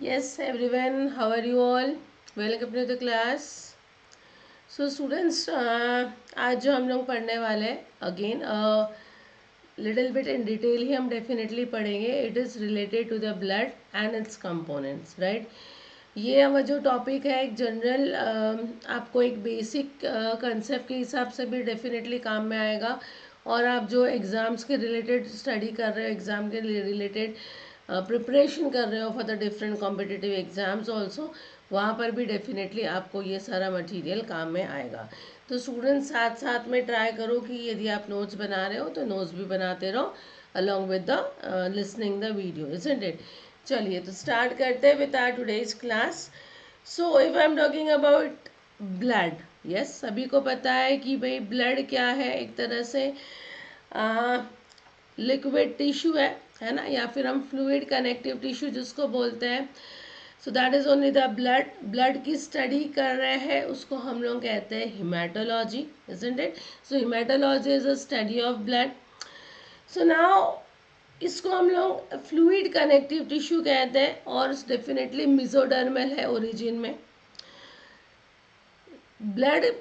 Yes, everyone, how are you all? Welcome to the class. So students, आज जो हम लोग पढ़ने वाले हैं again little bit in detail ही हम डेफिनेटली पढ़ेंगे. It is related to the blood and its components, right. ये हमारा जो टॉपिक है एक जनरल आपको एक बेसिक कंसेप्ट के हिसाब से भी डेफिनेटली काम में आएगा. और आप जो एग्ज़ाम्स के रिलेटेड स्टडी कर रहे हो, एग्ज़ाम के रिलेटेड प्रिपरेशन कर रहे हो for the different competitive exams also, वहाँ पर भी डेफिनेटली आपको ये सारा मटेरियल काम में आएगा. तो स्टूडेंट्स साथ साथ में ट्राई करो कि यदि आप नोट्स बना रहे हो तो नोट्स भी बनाते रहो along with the listening the video, isn't it. चलिए तो स्टार्ट करते हैं with our today's class. So if I am talking about blood, yes, सभी को पता है कि भाई ब्लड क्या है. एक तरह से लिक्विड टिश्यू है ना, या फिर हम फ्लूइड कनेक्टिव टिश्यू जिसको बोलते हैं. So that is only the blood. Blood की स्टडी कर रहे हैं उसको हम लोग कहते हैं haematology, isn't it. So haematology is a study of blood. So now इसको हम लोग फ्लूइड कनेक्टिव टिश्यू कहते हैं और डेफिनेटली मिजोडर्मल है ओरिजिन में. ब्लड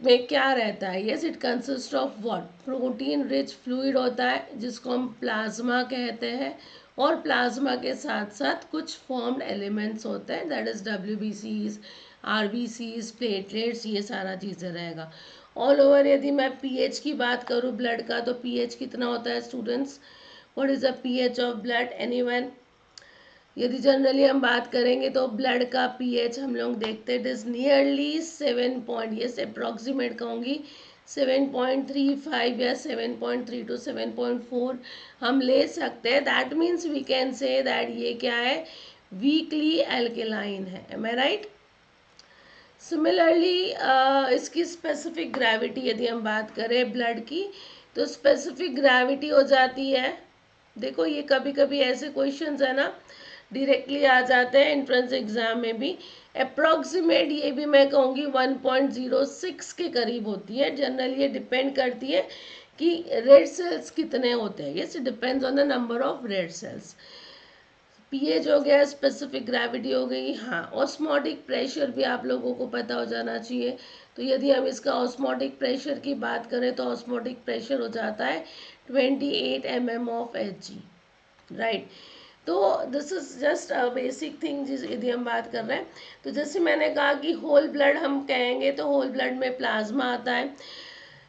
में क्या रहता है? Yes, it consist of what? Protein rich fluid होता है जिसको हम प्लाज्मा कहते हैं. और प्लाज्मा के साथ साथ कुछ फॉर्म्ड एलिमेंट्स होते हैं, that is WBCs, RBCs, platelets, ये सारा चीज़ें रहेगा. ऑल ओवर यदि मैं पीएच की बात करूँ ब्लड का, तो पीएच कितना होता है students? What is the pH of blood? Anyone? यदि जनरली हम बात करेंगे तो ब्लड का पीएच हम लोग देखते हैं, it is nearly 7 point, yes approximate कहूँगी 7.35 या 7.3 to 7.4 हम ले सकते हैं. That means we can say that ये क्या है? वीकली एल्केलाइन है. Am I right? सिमिलरली इसकी स्पेसिफिक ग्रेविटी यदि हम बात करें ब्लड की, तो स्पेसिफिक ग्रेविटी हो जाती है, देखो ये कभी कभी ऐसे क्वेश्चंस है ना डायरेक्टली आ जाते हैं एंट्रेंस एग्जाम में भी. अप्रॉक्सीमेट ये भी मैं कहूँगी 1.06 के करीब होती है. जनरली ये डिपेंड करती है कि रेड सेल्स कितने होते हैं. Yes, it depends on the number of red cells. PH हो गया, स्पेसिफिक ग्रेविटी हो गई. हाँ, ऑस्मोटिक प्रेशर भी आप लोगों को पता हो जाना चाहिए. तो यदि हम इसका ऑस्मोटिक प्रेशर की बात करें तो ऑस्मोटिक प्रेशर हो जाता है 28 mm ऑफ Hg, राइट. तो this is just a basic thing जिस यदि हम बात कर रहे हैं. तो जैसे मैंने कहा कि होल ब्लड हम कहेंगे तो होल ब्लड में प्लाज्मा आता है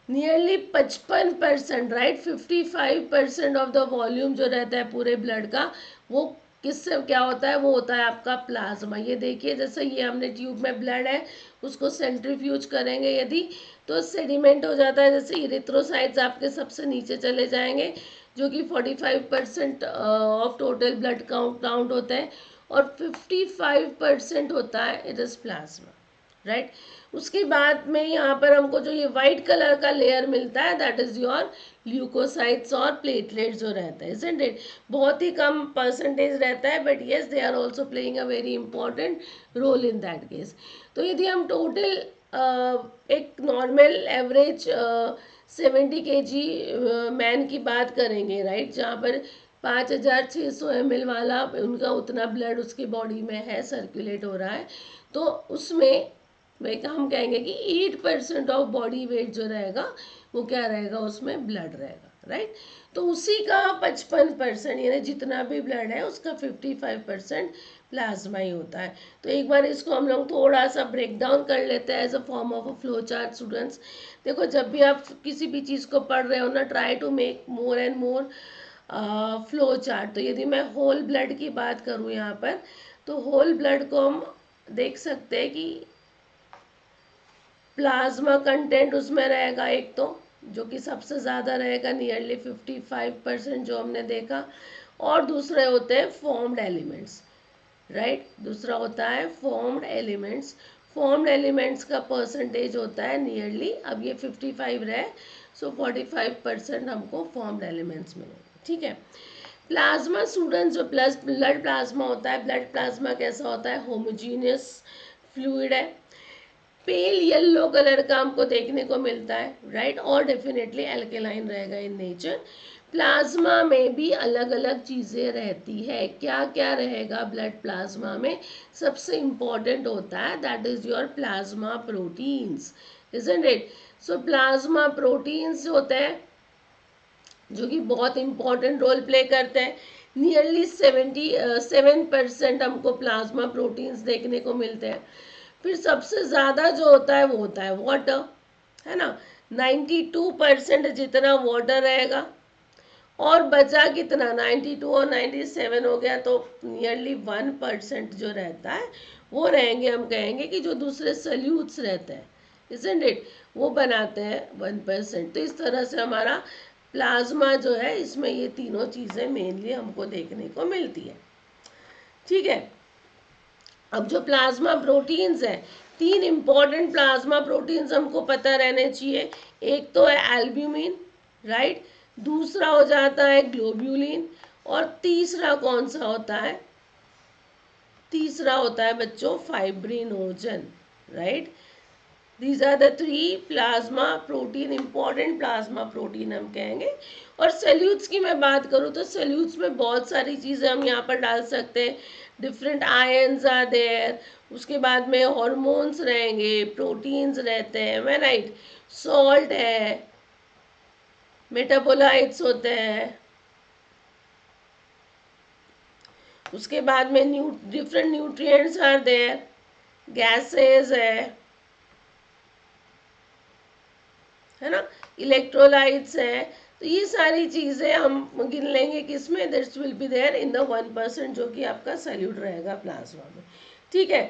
nearly 55%, right. 55% of the volume जो रहता है पूरे ब्लड का, वो किससे क्या होता है? वो होता है आपका प्लाज्मा. ये देखिए जैसे ये हमने ट्यूब में ब्लड है, उसको सेंट्रीफ्यूज करेंगे यदि, तो सेडिमेंट हो जाता है. जैसे इरिथ्रोसाइट्स आपके सबसे नीचे चले जाएंगे जो कि 45% ऑफ टोटल ब्लड काउंट होता है, और 55% होता है इट इज प्लाज्मा, राइट. उसके बाद में यहाँ पर हमको जो ये वाइट कलर का लेयर मिलता है दैट इज योर ल्यूकोसाइट्स और प्लेटलेट्स जो रहता है, इजंट इट. बहुत ही कम परसेंटेज रहता है, but yes they are also playing a very important role in that case. तो यदि हम टोटल एक नॉर्मल एवरेज 70 kg मैन की बात करेंगे, राइट, जहाँ पर 5600 ml वाला उनका उतना ब्लड उसकी बॉडी में है, सर्कुलेट हो रहा है, तो उसमें वही हम कहेंगे कि 8% ऑफ बॉडी वेट जो रहेगा वो क्या रहेगा? उसमें ब्लड रहेगा, राइट. तो उसी का 55% यानी जितना भी ब्लड है उसका 55% प्लाज्मा ही होता है. तो एक बार इसको हम लोग थोड़ा सा ब्रेक डाउन कर लेते हैं as a form of a flow chart. Students देखो, जब भी आप किसी भी चीज़ को पढ़ रहे हो ना, try to make more and more flow chart. तो यदि मैं होल ब्लड की बात करूँ यहाँ पर, तो होल ब्लड को हम देख सकते हैं कि प्लाज्मा कंटेंट उसमें रहेगा एक, तो जो कि सबसे ज़्यादा रहेगा नियरली 55% जो हमने देखा. और दूसरे होते हैं फॉर्म्ड एलिमेंट्स, राइट. दूसरा होता है फॉर्म्ड एलिमेंट्स. फॉर्म्ड एलिमेंट्स का परसेंटेज होता है नियरली, अब ये 55 रहे, सो 45% हमको फॉर्म्ड एलिमेंट्स मिलेंगे, ठीक है. प्लाज्मा स्टूडेंट्स, जो ब्लड प्लाज्मा होता है, ब्लड प्लाज्मा कैसा होता है? होमोजीनियस फ्लूइड है, पेल येलो कलर का हमको देखने को मिलता है, राइट. और डेफिनेटली एल्केलाइन रहेगा इन नेचर. प्लाज्मा में भी अलग अलग चीज़ें रहती है। क्या क्या रहेगा ब्लड प्लाज्मा में? सबसे इम्पॉर्टेंट होता है that is your plasma proteins, isn't it? So plasma proteins होते हैं जो कि बहुत इम्पॉर्टेंट रोल प्ले करते हैं। नियरली 77% हमको प्लाज्मा प्रोटीन्स देखने को मिलते हैं। फिर सबसे ज़्यादा जो होता है वो होता है वाटर, है ना? 92% जितना वाटर रहेगा, और बचा कितना? 92 और 97 हो गया, तो नियरली 1% जो रहता है वो रहेंगे, हम कहेंगे कि जो दूसरे सल्यूट्स रहते हैं, इजंट इट, वो बनाते हैं 1%। तो इस तरह से हमारा प्लाज्मा जो है, इसमें ये तीनों चीज़ें मेनली हमको देखने को मिलती है, ठीक है। अब जो प्लाज्मा प्रोटीन्स हैं, 3 इंपॉर्टेंट प्लाज्मा प्रोटीन्स हमको पता रहने चाहिए। एक तो है एल्ब्यूमिन, राइट, दूसरा हो जाता है ग्लोब्यूलिन, और तीसरा कौन सा होता है? तीसरा होता है बच्चों fibrinogen, right. These are the 3 plasma protein, important plasma protein हम कहेंगे। और सेल्यूट्स की मैं बात करूँ तो सेल्यूट्स में बहुत सारी चीज़ें हम यहाँ पर डाल सकते हैं। डिफरेंट आयन्स आर देयर, उसके बाद में हॉर्मोन्स रहेंगे, प्रोटीन्स रहते हैं, मैं राइट, सॉल्ट है, मेटाबोलाइट्स होते हैं, उसके बाद में different nutrients are there, gases है ना, इलेक्ट्रोलाइट्स है। तो ये सारी चीज़ें हम गिन लेंगे किसमें? This will be there in the 1% जो कि आपका सैल्यूट रहेगा प्लाज्मा में, ठीक है।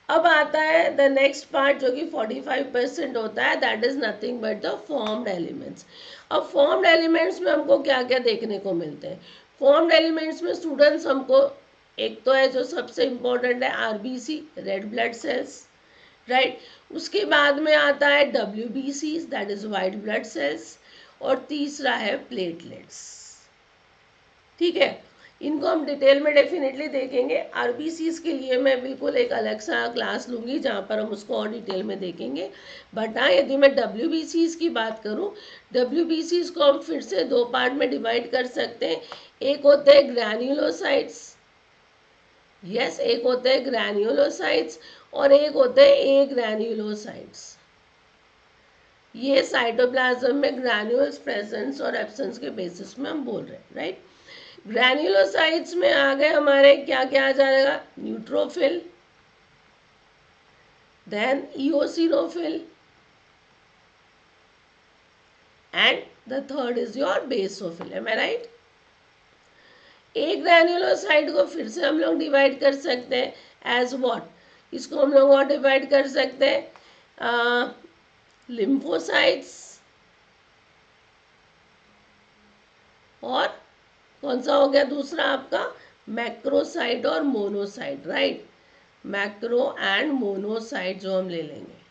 अब आता है द नेक्स्ट पार्ट जो कि 45% होता है, that is nothing but the formed elements. अब फॉर्म्ड एलिमेंट्स में हमको क्या क्या देखने को मिलते हैं? फॉर्म्ड एलिमेंट्स में स्टूडेंट्स हमको एक तो है जो सबसे इम्पोर्टेंट है RBC, red blood cells, right. उसके बाद में आता है WBC, that is white blood cells, और तीसरा है प्लेटलेट्स, ठीक है। इनको हम डिटेल में डेफिनेटली देखेंगे। आरबीसीज के लिए मैं बिल्कुल एक अलग सा क्लास लूँगी जहाँ पर हम उसको और डिटेल में देखेंगे। बट हाँ, यदि मैं WBCज की बात करूँ, WBCज को हम फिर से 2 पार्ट में डिवाइड कर सकते हैं। एक होते हैं ग्रैन्युलोसाइट्स, यस, एक होते हैं ग्रैन्युलोसाइट्स, और एक होते हैं ए ग्रैन्युलोसाइट्स। ये साइटोप्लाज्म में ग्रैन्युल्स प्रेजेंस और एब्सेंस के बेसिस में हम बोल रहे हैं, राइट। ग्रैन्युलोसाइट्स में आ गए हमारे क्या क्या आ जाएगा? Neutrophil, then eosinophil, and the third is your basophil, am I right? एक ग्रैन्युलोसाइट को फिर से हम लोग डिवाइड कर सकते हैं एज व्हाट? इसको हम लोग और डिवाइड कर सकते हैं लिम्फोसाइट्स, और कौन सा हो गया दूसरा आपका? मैक्रोसाइट और monocyte, right. Macro and monocyte जो हम ले लेंगे।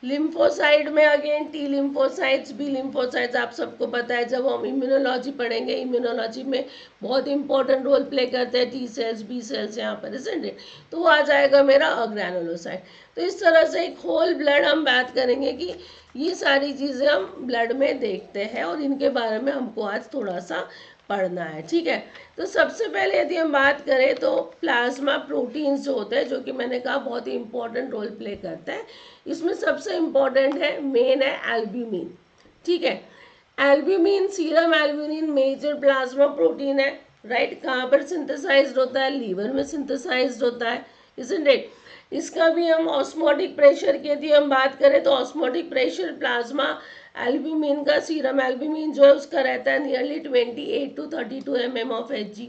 लिम्फोसाइट में again T lymphocytes, B lymphocytes, आप सबको पता है जब हम इम्यूनोलॉजी पढ़ेंगे, इम्यूनोलॉजी में बहुत इंपॉर्टेंट रोल प्ले करते हैं टी सेल्स, बी सेल्स यहाँ पर, इजंट इट? तो वो आ जाएगा मेरा अग्रैनुलोसाइट। तो इस तरह से एक होल ब्लड हम बात करेंगे कि ये सारी चीज़ें हम ब्लड में देखते हैं, और इनके बारे में हमको आज थोड़ा सा पढ़ना है, ठीक है। तो सबसे पहले यदि हम बात करें तो प्लाज्मा प्रोटीन्स जो होते हैं, जो कि मैंने कहा बहुत ही इंपॉर्टेंट रोल प्ले करते हैं, इसमें सबसे इम्पॉर्टेंट है, मेन है एल्ब्यूमिन, ठीक है। Albumin, serum albumin major plasma protein है, राइट। कहाँ पर सिंथेसाइज्ड होता है? लीवर में सिंथेसाइज्ड होता है, इजंट इट? इसका भी हम ऑस्मोटिक प्रेशर की यदि हम बात करें तो ऑस्मोटिक प्रेशर प्लाज्मा एल्ब्यूमिन का, सीरम एल्ब्यूमिन जो है उसका रहता है nearly 28 to 32 mm of Hg।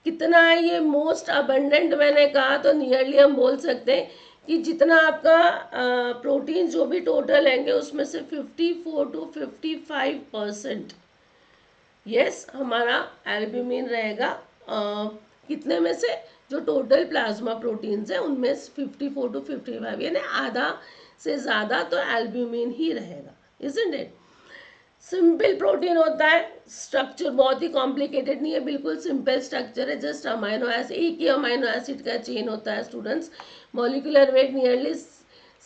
कितना है ये? मोस्ट अबंडेंट मैंने कहा तो नियरली हम बोल सकते हैं कि जितना आपका प्रोटीन जो भी टोटल लेंगे उसमें से 54 to 55% यस हमारा एल्ब्यूमिन रहेगा। कितने में से? जो टोटल प्लाज्मा प्रोटीन्स है उनमें 54 to 55 यानी आधा से ज़्यादा तो एल्ब्यूमिन ही रहेगा, इजंट इट? सिंपल प्रोटीन होता है, स्ट्रक्चर बहुत ही कॉम्प्लिकेटेड नहीं है, बिल्कुल सिंपल स्ट्रक्चर है, जस्ट अमाइनो एसिड, एक ही अमाइनो एसिड का चेन होता है students. Molecular weight nearly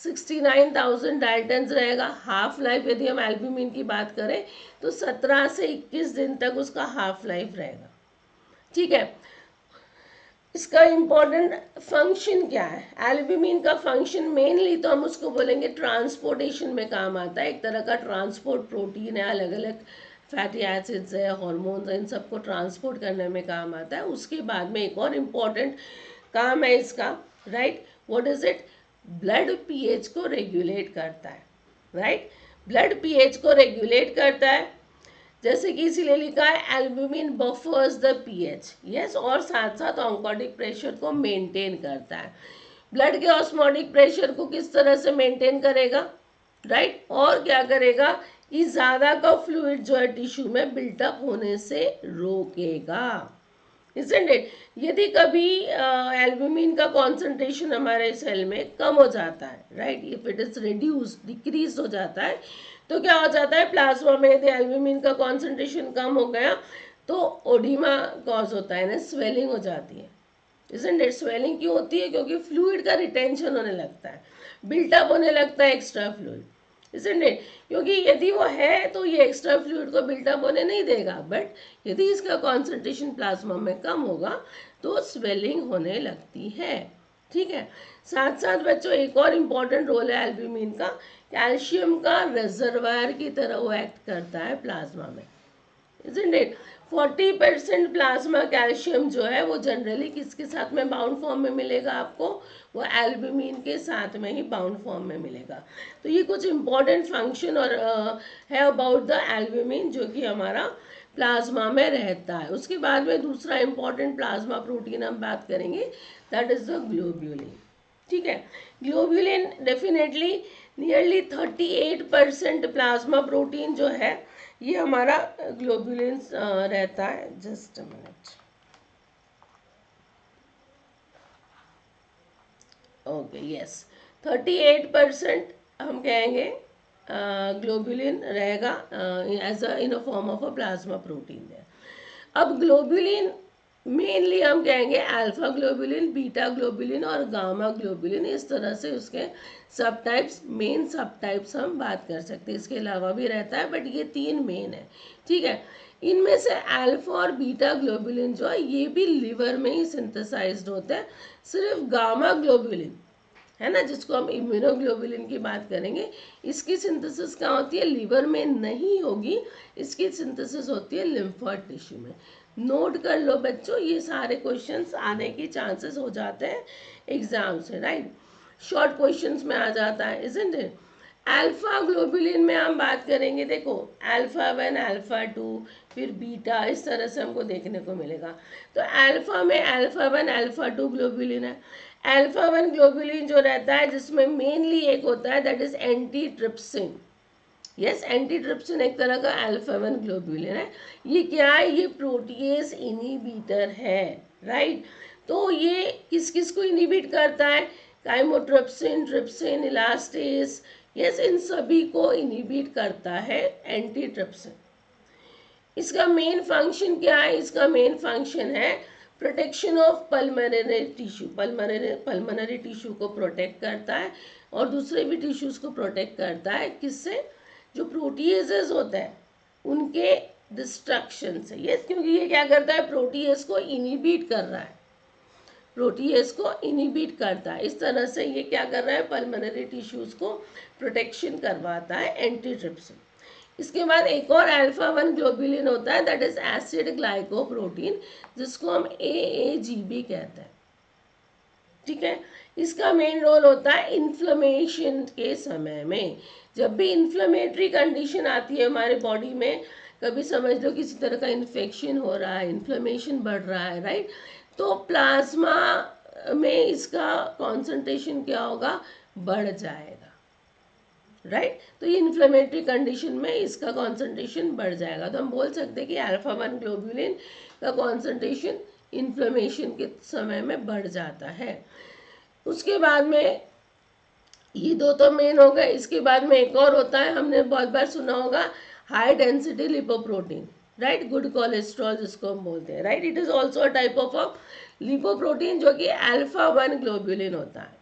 69,000 Dalton's रहेगा। हाफ लाइफ यदि हम एल्ब्यूमिन की बात करें तो 17 से 21 दिन तक उसका हाफ लाइफ रहेगा। ठीक है, इसका इम्पोर्टेंट फंक्शन क्या है? एल्ब्यूमिन का फंक्शन मेनली तो हम उसको बोलेंगे ट्रांसपोर्टेशन में काम आता है। एक तरह का ट्रांसपोर्ट प्रोटीन है, अलग अलग फैटी एसिड्स है, हार्मोन्स है, इन सबको ट्रांसपोर्ट करने में काम आता है। उसके बाद में एक और इम्पॉर्टेंट काम है इसका, right, what is it? Blood pH को रेगुलेट करता है, राइट, ब्लड पीएच को रेगुलेट करता है। जैसे कि इसीलिए लिखा है albumin buffers the pH, yes, और साथ साथ ऑन्कोटिक प्रेशर को मेंटेन करता है। ब्लड के ऑस्मोटिक प्रेशर को किस तरह से मेंटेन करेगा, राइट, और क्या करेगा कि ज़्यादा का फ्लूइड जो है टिश्यू में बिल्टअप होने से रोकेगा, isn't it? यदि कभी एल्ब्यूमिन का कॉन्सेंट्रेशन हमारे सेल में कम हो जाता है, right, if it is reduce, decrease हो जाता है, तो क्या हो जाता है प्लाज्मा में यदि एल्ब्यूमिन का कॉन्सेंट्रेशन कम हो गया तो ओडिमा कॉज होता है ना, स्वेलिंग हो जाती है, isn't it? स्वेलिंग क्यों होती है? क्योंकि फ्लूइड का रिटेंशन होने लगता है, बिल्टअप होने लगता है एक्स्ट्रा फ्लूइड, isn't it? क्योंकि यदि वो है तो ये एक्स्ट्रा फ्लूइड को बिल्टअप होने नहीं देगा, बट यदि इसका कॉन्सेंट्रेशन प्लाज्मा में कम होगा तो स्वेलिंग होने लगती है। ठीक है, साथ साथ बच्चों एक और इम्पॉर्टेंट रोल है एल्ब्यूमिन का, कैल्शियम का रिजर्वायर की तरह वो एक्ट करता है प्लाज्मा में, isn't it? 40% प्लाज्मा कैल्शियम जो है वो जनरली किसके साथ में बाउंड फॉर्म में मिलेगा आपको? वो एल्ब्यूमिन के साथ में ही बाउंड फॉर्म में मिलेगा। तो ये कुछ इम्पोर्टेंट फंक्शन और है अबाउट द एल्ब्यूमिन जो कि हमारा प्लाज्मा में रहता है। उसके बाद में दूसरा इम्पॉर्टेंट प्लाज्मा प्रोटीन हम बात करेंगे, दैट इज द ग्लोब्यूलिन। ठीक है, globulin definitely nearly 38% plasma protein जो है ये हमारा ग्लोब्यूलिन रहता है। Just a minute, okay, yes, 38% हम कहेंगे ग्लोब्यूलिन रहेगा as a in a form of a plasma protein है। अब ग्लोब्यूलिन मेनली हम कहेंगे अल्फा ग्लोब्यूलिन, बीटा ग्लोब्यूलिन और गामा ग्लोब्यूलिन, इस तरह से उसके सब टाइप्स, मेन सब टाइप्स हम बात कर सकते हैं। इसके अलावा भी रहता है बट ये 3 मेन है। ठीक है, इनमें से अल्फा और बीटा ग्लोब्यूलिन जो है ये भी लिवर में ही सिंथेसाइज्ड होते हैं। सिर्फ गामा ग्लोब्यूलिन है ना, जिसको हम इम्यूनोग्लोबुलिन की बात करेंगे, इसकी सिंथेसिस कहाँ होती है? लिवर में नहीं होगी, इसकी सिंथेसिस होती है लिम्फोइड टिश्यू में। नोट कर लो बच्चों, ये सारे क्वेश्चंस आने की चांसेस हो जाते हैं एग्जाम से, राइट, शॉर्ट क्वेश्चंस में आ जाता है, इजंट इट? अल्फा ग्लोबुलिन में हम बात करेंगे, देखो अल्फा 1, अल्फा 2, फिर बीटा, इस तरह से हमको देखने को मिलेगा। तो अल्फा में अल्फा 1, अल्फा 2 ग्लोबुलिन है। अल्फा 1 ग्लोबुलिन जो रहता है जिसमें मेनली एक होता है that is anti trypsin. Yes, anti trypsin एक तरह का अल्फा 1 ग्लोबुलिन है। ये क्या है? ये प्रोटीएज इनहिबिटर है, राइट। तो ये किस किस को इनहिबिट करता है? काइमोट्रिप्सिन, ट्रिप्सिन, इलास्टेस, यस, इन सभी को इनहिबिट करता है एंटी ट्रिप्सिन। इसका मेन फंक्शन क्या है? इसका मेन फंक्शन है protection of pulmonary tissue. Pulmonary tissue को प्रोटेक्ट करता है और दूसरे भी टिश्यूज को प्रोटेक्ट करता है, किससे? जो प्रोटीएजेस होते हैं उनके डिस्ट्रक्शन से। यस, क्योंकि ये क्या करता है? प्रोटीएज को इनहिबिट कर रहा है, प्रोटीएज को इनहिबिट करता है। इस तरह से ये क्या कर रहा है? पल्मोनरी टिश्यूज को प्रोटेक्शन करवाता है एंटी ट्रिप्सिन। इसके बाद एक और अल्फा 1 ग्लोबुलिन होता है दैट इज एसिड ग्लाइकोप्रोटीन, जिसको हम AAGB कहते हैं। ठीक है, इसका मेन रोल होता है इन्फ्लेमेशन के समय में। जब भी इन्फ्लेमेटरी कंडीशन आती है हमारे बॉडी में, कभी समझ लो किसी तरह का इन्फेक्शन हो रहा है, इन्फ्लेमेशन बढ़ रहा है, राइट, तो प्लाज्मा में इसका कॉन्सेंट्रेशन क्या होगा? बढ़ जाएगा, राइट। तो ये इन्फ्लेमेटरी कंडीशन में इसका कॉन्सेंट्रेशन बढ़ जाएगा। तो हम बोल सकते हैं कि अल्फा 1 ग्लोबुलिन का कॉन्सेंट्रेशन इन्फ्लेमेशन के समय में बढ़ जाता है। उसके बाद में ये दो तो मेन हो गए। इसके बाद में एक और होता है, हमने बहुत बार सुना होगा, high density lipoprotein, right, good cholesterol जिसको हम बोलते हैं, right. It is also a type of lipoprotein जो कि अल्फा 1 ग्लोबुलिन होता है।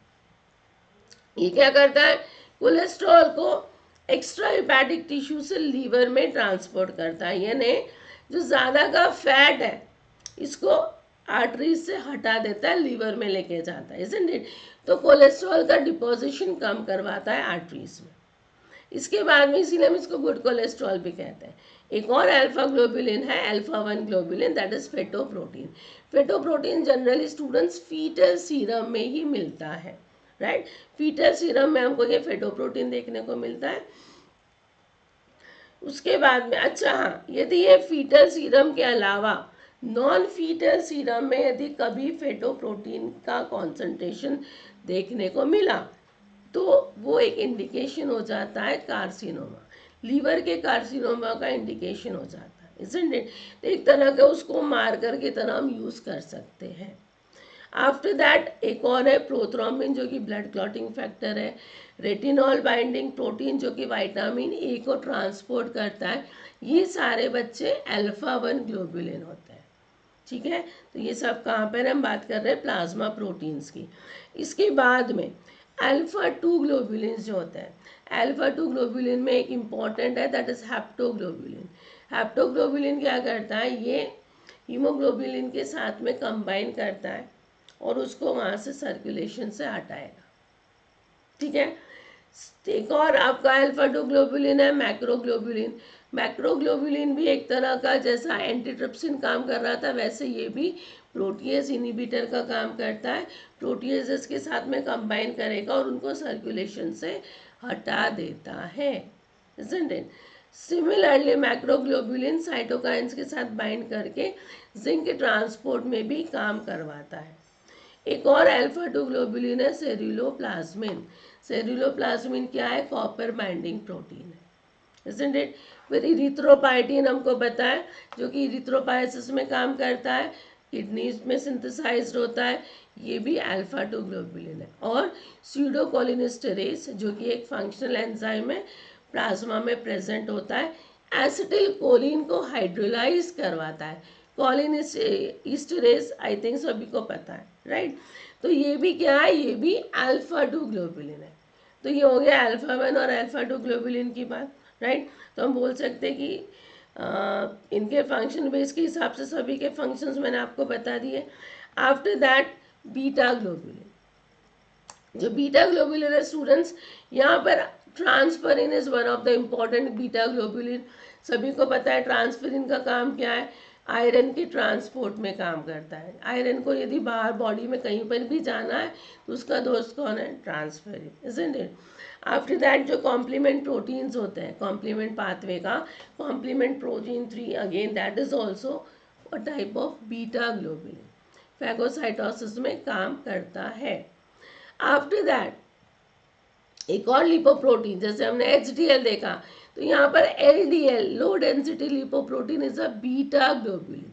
ये क्या करता है, कोलेस्ट्रॉल को एक्स्ट्रा हेपेटिक टिश्यू से लीवर में ट्रांसपोर्ट करता है, यानी जो ज़्यादा का फैट है इसको आर्टरीज से हटा देता है, लीवर में लेके जाता है, इजंट इट। तो कोलेस्ट्रॉल का डिपोजिशन कम करवाता है आर्टरीज में। इसके बाद में इसीलिए हम इसको गुड कोलेस्ट्रॉल भी कहते हैं। एक और अल्फा ग्लोबुलिन है, alpha 1 globulin, that is fetoprotein. Fetoprotein generally students fetal serum में ही मिलता है, राइट। फीटल सीरम में हमको ये फेटोप्रोटीन देखने को मिलता है। उसके बाद में अच्छा हाँ, यदि ये फीटल सीरम के अलावा नॉन फीटल सीरम में यदि कभी फेटोप्रोटीन का कॉन्सेंट्रेशन देखने को मिला तो वो एक इंडिकेशन हो जाता है कार्सिनोमा, लीवर के कार्सिनोमा का इंडिकेशन हो जाता है, इसंट इट। तो एक तरह का उसको मार्कर की तरह हम यूज़ कर सकते हैं। आफ्टर दैट एक और है प्रोथ्रोम्बिन जो कि ब्लड क्लॉटिंग फैक्टर है, रेटिनॉल बाइंडिंग प्रोटीन जो कि विटामिन ए को ट्रांसपोर्ट करता है। ये सारे बच्चे अल्फा 1 ग्लोबुलिन होते हैं, ठीक है। तो ये सब कहाँ पर हम बात कर रहे हैं, प्लाज्मा प्रोटीन्स की। इसके बाद में अल्फा 2 ग्लोबुलिन जो होते हैं, अल्फा 2 ग्लोबुलिन में एक इम्पॉर्टेंट है दैट इज हैप्टोग्लोबुलिन। हैप्टोग्लोबुलिन क्या करता है, ये हीमोग्लोबुलिन के साथ में कंबाइन करता है और उसको वहाँ से सर्कुलेशन से हटाएगा, ठीक है। एक और आपका अल्फा 2 ग्लोबुलिन है मैक्रोग्लोबुलिन। मैक्रोग्लोबुलिन भी एक तरह का, जैसा एंटीट्रिप्सिन काम कर रहा था वैसे ये भी प्रोटीएज इनहिबिटर का काम करता है। प्रोटीएजेस के साथ में कंबाइन करेगा और उनको सर्कुलेशन से हटा देता है, isn't it? सिमिलरली मैक्रोग्लोबुलिन साइटोकाइंस के साथ बाइंड करके जिंक ट्रांसपोर्ट में भी काम करवाता है। एक और अल्फा 2 ग्लोबुलिन है सेरुलोप्लाज्मिन। सेरुलोप्लाज्मिन क्या है, कॉपर बाइंडिंग प्रोटीन है, isn't it? फिर इरिथ्रोपाइटिन हमको पता है जो कि इरिथ्रोपाइसिस में काम करता है, किडनीज में सिंथेसाइज्ड होता है, ये भी अल्फा 2 ग्लोबुलिन है। और स्यूडोकोलिनेस्टेरेज जो कि एक फंक्शनल एंजाइम है, प्लाज्मा में प्रेजेंट होता है, एसिटिल कोलिन को हाइड्रोलाइज करवाता है। कॉलिन ईस्टरेज आई थिंक सभी को पता है, राइट। तो ये भी क्या है, ये भी अल्फा 2 ग्लोबुलिन है। तो ये हो गया अल्फा 1 और अल्फा 2 ग्लोबुलिन की बात, राइट। तो हम बोल सकते हैं कि इनके फंक्शन बेस के हिसाब से सभी के फंक्शंस मैंने आपको बता दिए। आफ्टर दैट बीटा ग्लोबुलिन, जो बीटा ग्लोबुलिन है स्टूडेंट्स, यहाँ पर transferrin is one of the important beta globulin. सभी को पता है ट्रांसफेरिन का काम क्या है, आयरन के ट्रांसपोर्ट में काम करता है। आयरन को यदि बाहर बॉडी में कहीं पर भी जाना है तो उसका दोस्त कौन है, transferrin, isn't it? After that जो कॉम्प्लीमेंट प्रोटीन्स होते हैं, कॉम्प्लीमेंट पाथवे का complement protein 3 again that is also a type of beta globulin, phagocytosis में काम करता है। आफ्टर दैट एक और लिपोप्रोटीन, जैसे हमने HDL देखा, तो यहाँ पर LDL low density lipoprotein is a beta globulin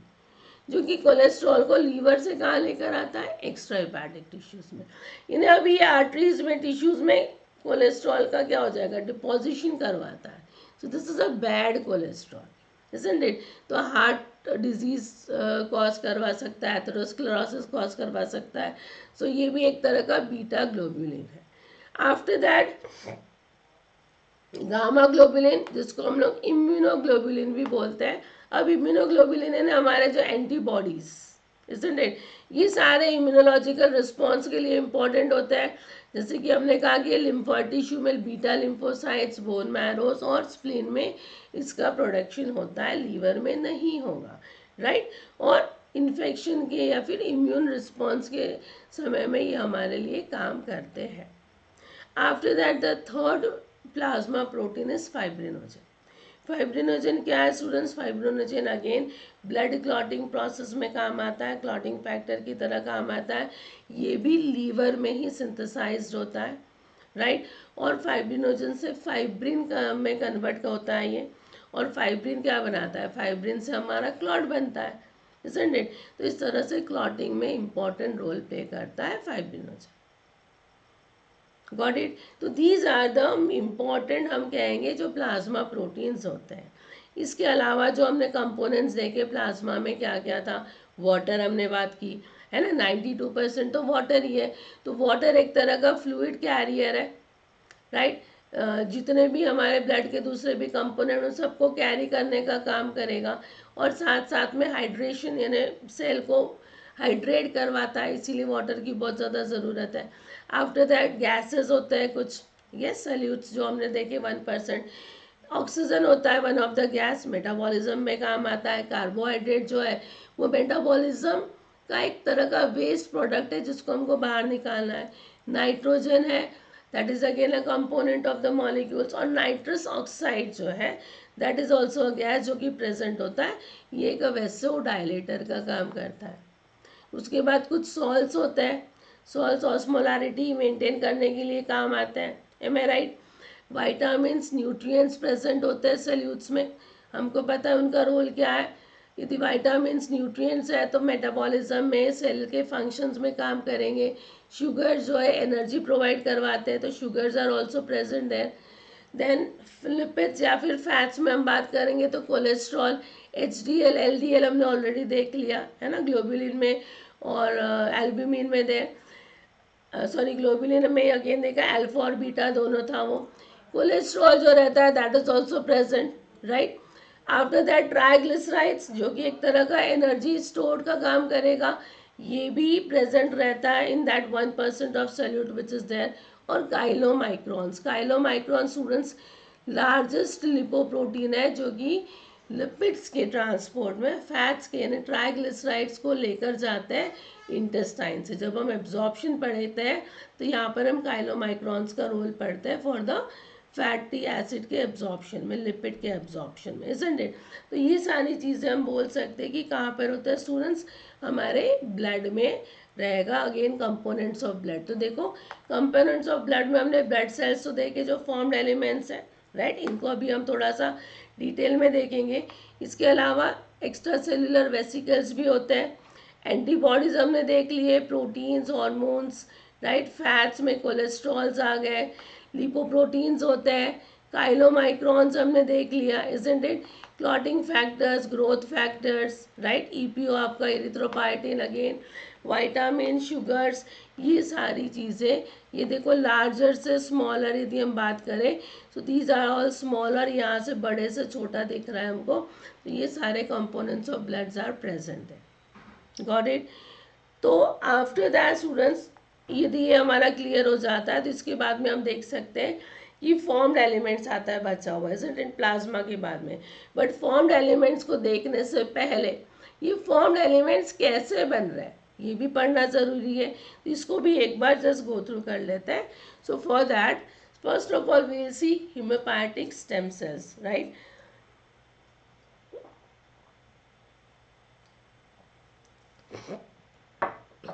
जो कि कोलेस्ट्रॉल को लीवर से कहाँ लेकर आता है, एक्स्ट्रा हेपेटिक टिश्यूज में। यानी अभी ये आर्टरीज में टिश्यूज में कोलेस्ट्रॉल का क्या हो जाएगा, डिपोजिशन करवाता है। So this is a bad cholesterol, isn't it? तो हार्ट डिजीज कॉज करवा सकता है, एथेरोस्क्लेरोसिस कॉज करवा सकता है। सो ये भी एक तरह का बीटा ग्लोबुलिन है। आफ्टर दैट गामा ग्लोबुलिन जिसको हम लोग इम्यूनोग्लोबुलिन भी बोलते हैं। अब इम्यूनोग्लोबुलिन है ना हमारे जो एंटीबॉडीज, isn't it? ये सारे इम्यूनोलॉजिकल रिस्पॉन्स के लिए इम्पोर्टेंट होते हैं। जैसे कि हमने कहा कि लिम्फोइड टिश्यू में बीटा लिम्फोसाइट्स, बोन मैरोस और स्प्लीन में इसका प्रोडक्शन होता है, लीवर में नहीं होगा, राइट। और इन्फेक्शन के या फिर इम्यून रिस्पॉन्स के समय में ये हमारे लिए काम करते हैं। After that the third plasma protein is fibrinogen. Fibrinogen क्या है students, fibrinogen again blood clotting process में काम आता है, क्लॉटिंग फैक्टर की तरह काम आता है। ये भी लीवर में ही सिंथेसाइज्ड होता है, राइट। और फाइब्रिनोजन से फाइब्रिन में कन्वर्ट होता है ये, और फाइब्रिन क्या बनाता है, फाइब्रिन से हमारा क्लॉट बनता है, isn't it? तो इस तरह से क्लॉटिंग में इंपॉर्टेंट रोल प्ले करता है फाइब्रिनोजन। Got it. तो दीज आर द इम्पॉर्टेंट हम कहेंगे जो प्लाज्मा प्रोटीन्स होते हैं। इसके अलावा जो हमने कंपोनेंट्स देखे प्लाज्मा में क्या क्या था, वाटर हमने बात की, है ना, 92% तो वाटर ही है। तो वाटर एक तरह का फ्लूइड कैरियर है, राइट। जितने भी हमारे ब्लड के दूसरे भी कंपोनेंट उन सबको कैरी करने का काम करेगा, और साथ साथ में हाइड्रेशन यानी सेल को हाइड्रेट करवाता है, इसीलिए वाटर की बहुत ज़्यादा ज़रूरत है। आफ्टर दैट गैसेस होते हैं कुछ, यस सल्यूट्स जो हमने देखे 1%। ऑक्सीजन होता है one of the gas, metabolism में काम आता है। कार्बोहाइड्रेट जो है वो मेटाबॉलिज्म का एक तरह का वेस्ट प्रोडक्ट है जिसको हमको बाहर निकालना है। नाइट्रोजन है, that is again a component of the molecules. और नाइट्रस ऑक्साइड जो है that is also a gas जो कि प्रेजेंट होता है, ये एक वैसो डायलेटर का काम करता है। उसके बाद कुछ सॉल्ट्स होते हैं, सॉल्ट्स ऑस्मोलारिटी मेंटेन करने के लिए काम आते हैं, M I right. Vitamins nutrients present होते हैं सल्यूट्स में, हमको पता है उनका रोल क्या है। यदि वाइटामिन्स न्यूट्रिएंट्स है तो मेटाबॉलिज्म में सेल के फंक्शंस में काम करेंगे। शुगर जो है एनर्जी प्रोवाइड करवाते हैं, तो sugars are also present there. Then lipids या फिर फैट्स में हम बात करेंगे तो कोलेस्ट्रॉल, HDL, LDL हमने ऑलरेडी देख लिया है ना, ग्लोबुलिन में और एल्ब्यूमिन में दे, सॉरी ग्लोबुलिन में अगेन देखा अल्फा और बीटा दोनों था वो। कोलेस्ट्रॉल जो रहता है that is also present, right. After that triglycerides जो कि एक तरह का एनर्जी स्टोर का काम करेगा, ये भी प्रेजेंट रहता है in that 1% of solute which is there. और chylomicrons, chylomicron students largest lipoprotein है जो कि लिपिड्स के ट्रांसपोर्ट में फैट्स के यानी ट्राइग्लिसराइड्स को लेकर जाते हैं इंटेस्टाइन से। जब हम एब्जॉर्प्शन पढ़ते हैं तो यहाँ पर हम काइलोमाइक्रॉन्स का रोल पढ़ते हैं फॉर द फैटी एसिड के एब्जॉर्प्शन में, लिपिड के एब्जॉर्प्शन में, इजंट इट। तो ये सारी चीज़ें हम बोल सकते हैं कि कहाँ पर होता है स्टूडेंट्स, हमारे ब्लड में रहेगा। अगेन कंपोनेंट्स ऑफ ब्लड, तो देखो कंपोनेंट्स ऑफ ब्लड में हमने ब्लड सेल्स तो देखे जो फॉर्म्ड एलिमेंट्स हैं, राइट। इनको अभी हम थोड़ा सा डिटेल में देखेंगे। इसके अलावा एक्स्ट्रा सेलुलर वेसिकल्स भी होते हैं। एंटीबॉडीज हमने देख लिए, प्रोटीन्स, हार्मोन्स, राइट। फैट्स में कोलेस्ट्रॉल्स आ गए, लिपोप्रोटीन्स होते हैं, काइलोमाइक्रॉन्स हमने देख लिया, isn't it. Clotting factors, growth factors, right. EPO आपका इरिथ्रोपाइटिन, अगेन वाइटामिन, शुगर्स, ये सारी चीज़ें। ये देखो लार्जर से स्मॉलर यदि हम बात करें तो दीज आर ऑल स्मॉलर, यहाँ से बड़े से छोटा दिख रहा है हमको, तो ये सारे components of bloods are present है। Got it. तो आफ्टर दैट स्टूडेंट्स यदि ये हमारा क्लियर हो जाता है तो इसके बाद में हम देख सकते हैं कि फॉर्म्ड एलिमेंट्स आता है बचा हुआ है प्लाज्मा के बाद में। बट फॉर्म्ड एलिमेंट्स को देखने से पहले ये फॉर्म्ड एलिमेंट्स कैसे बन रहे हैं ये भी पढ़ना ज़रूरी है, तो इसको भी एक बार जस्ट गो थ्रू कर लेते हैं। So for that first of all we will see hemopoietic stem cells, right.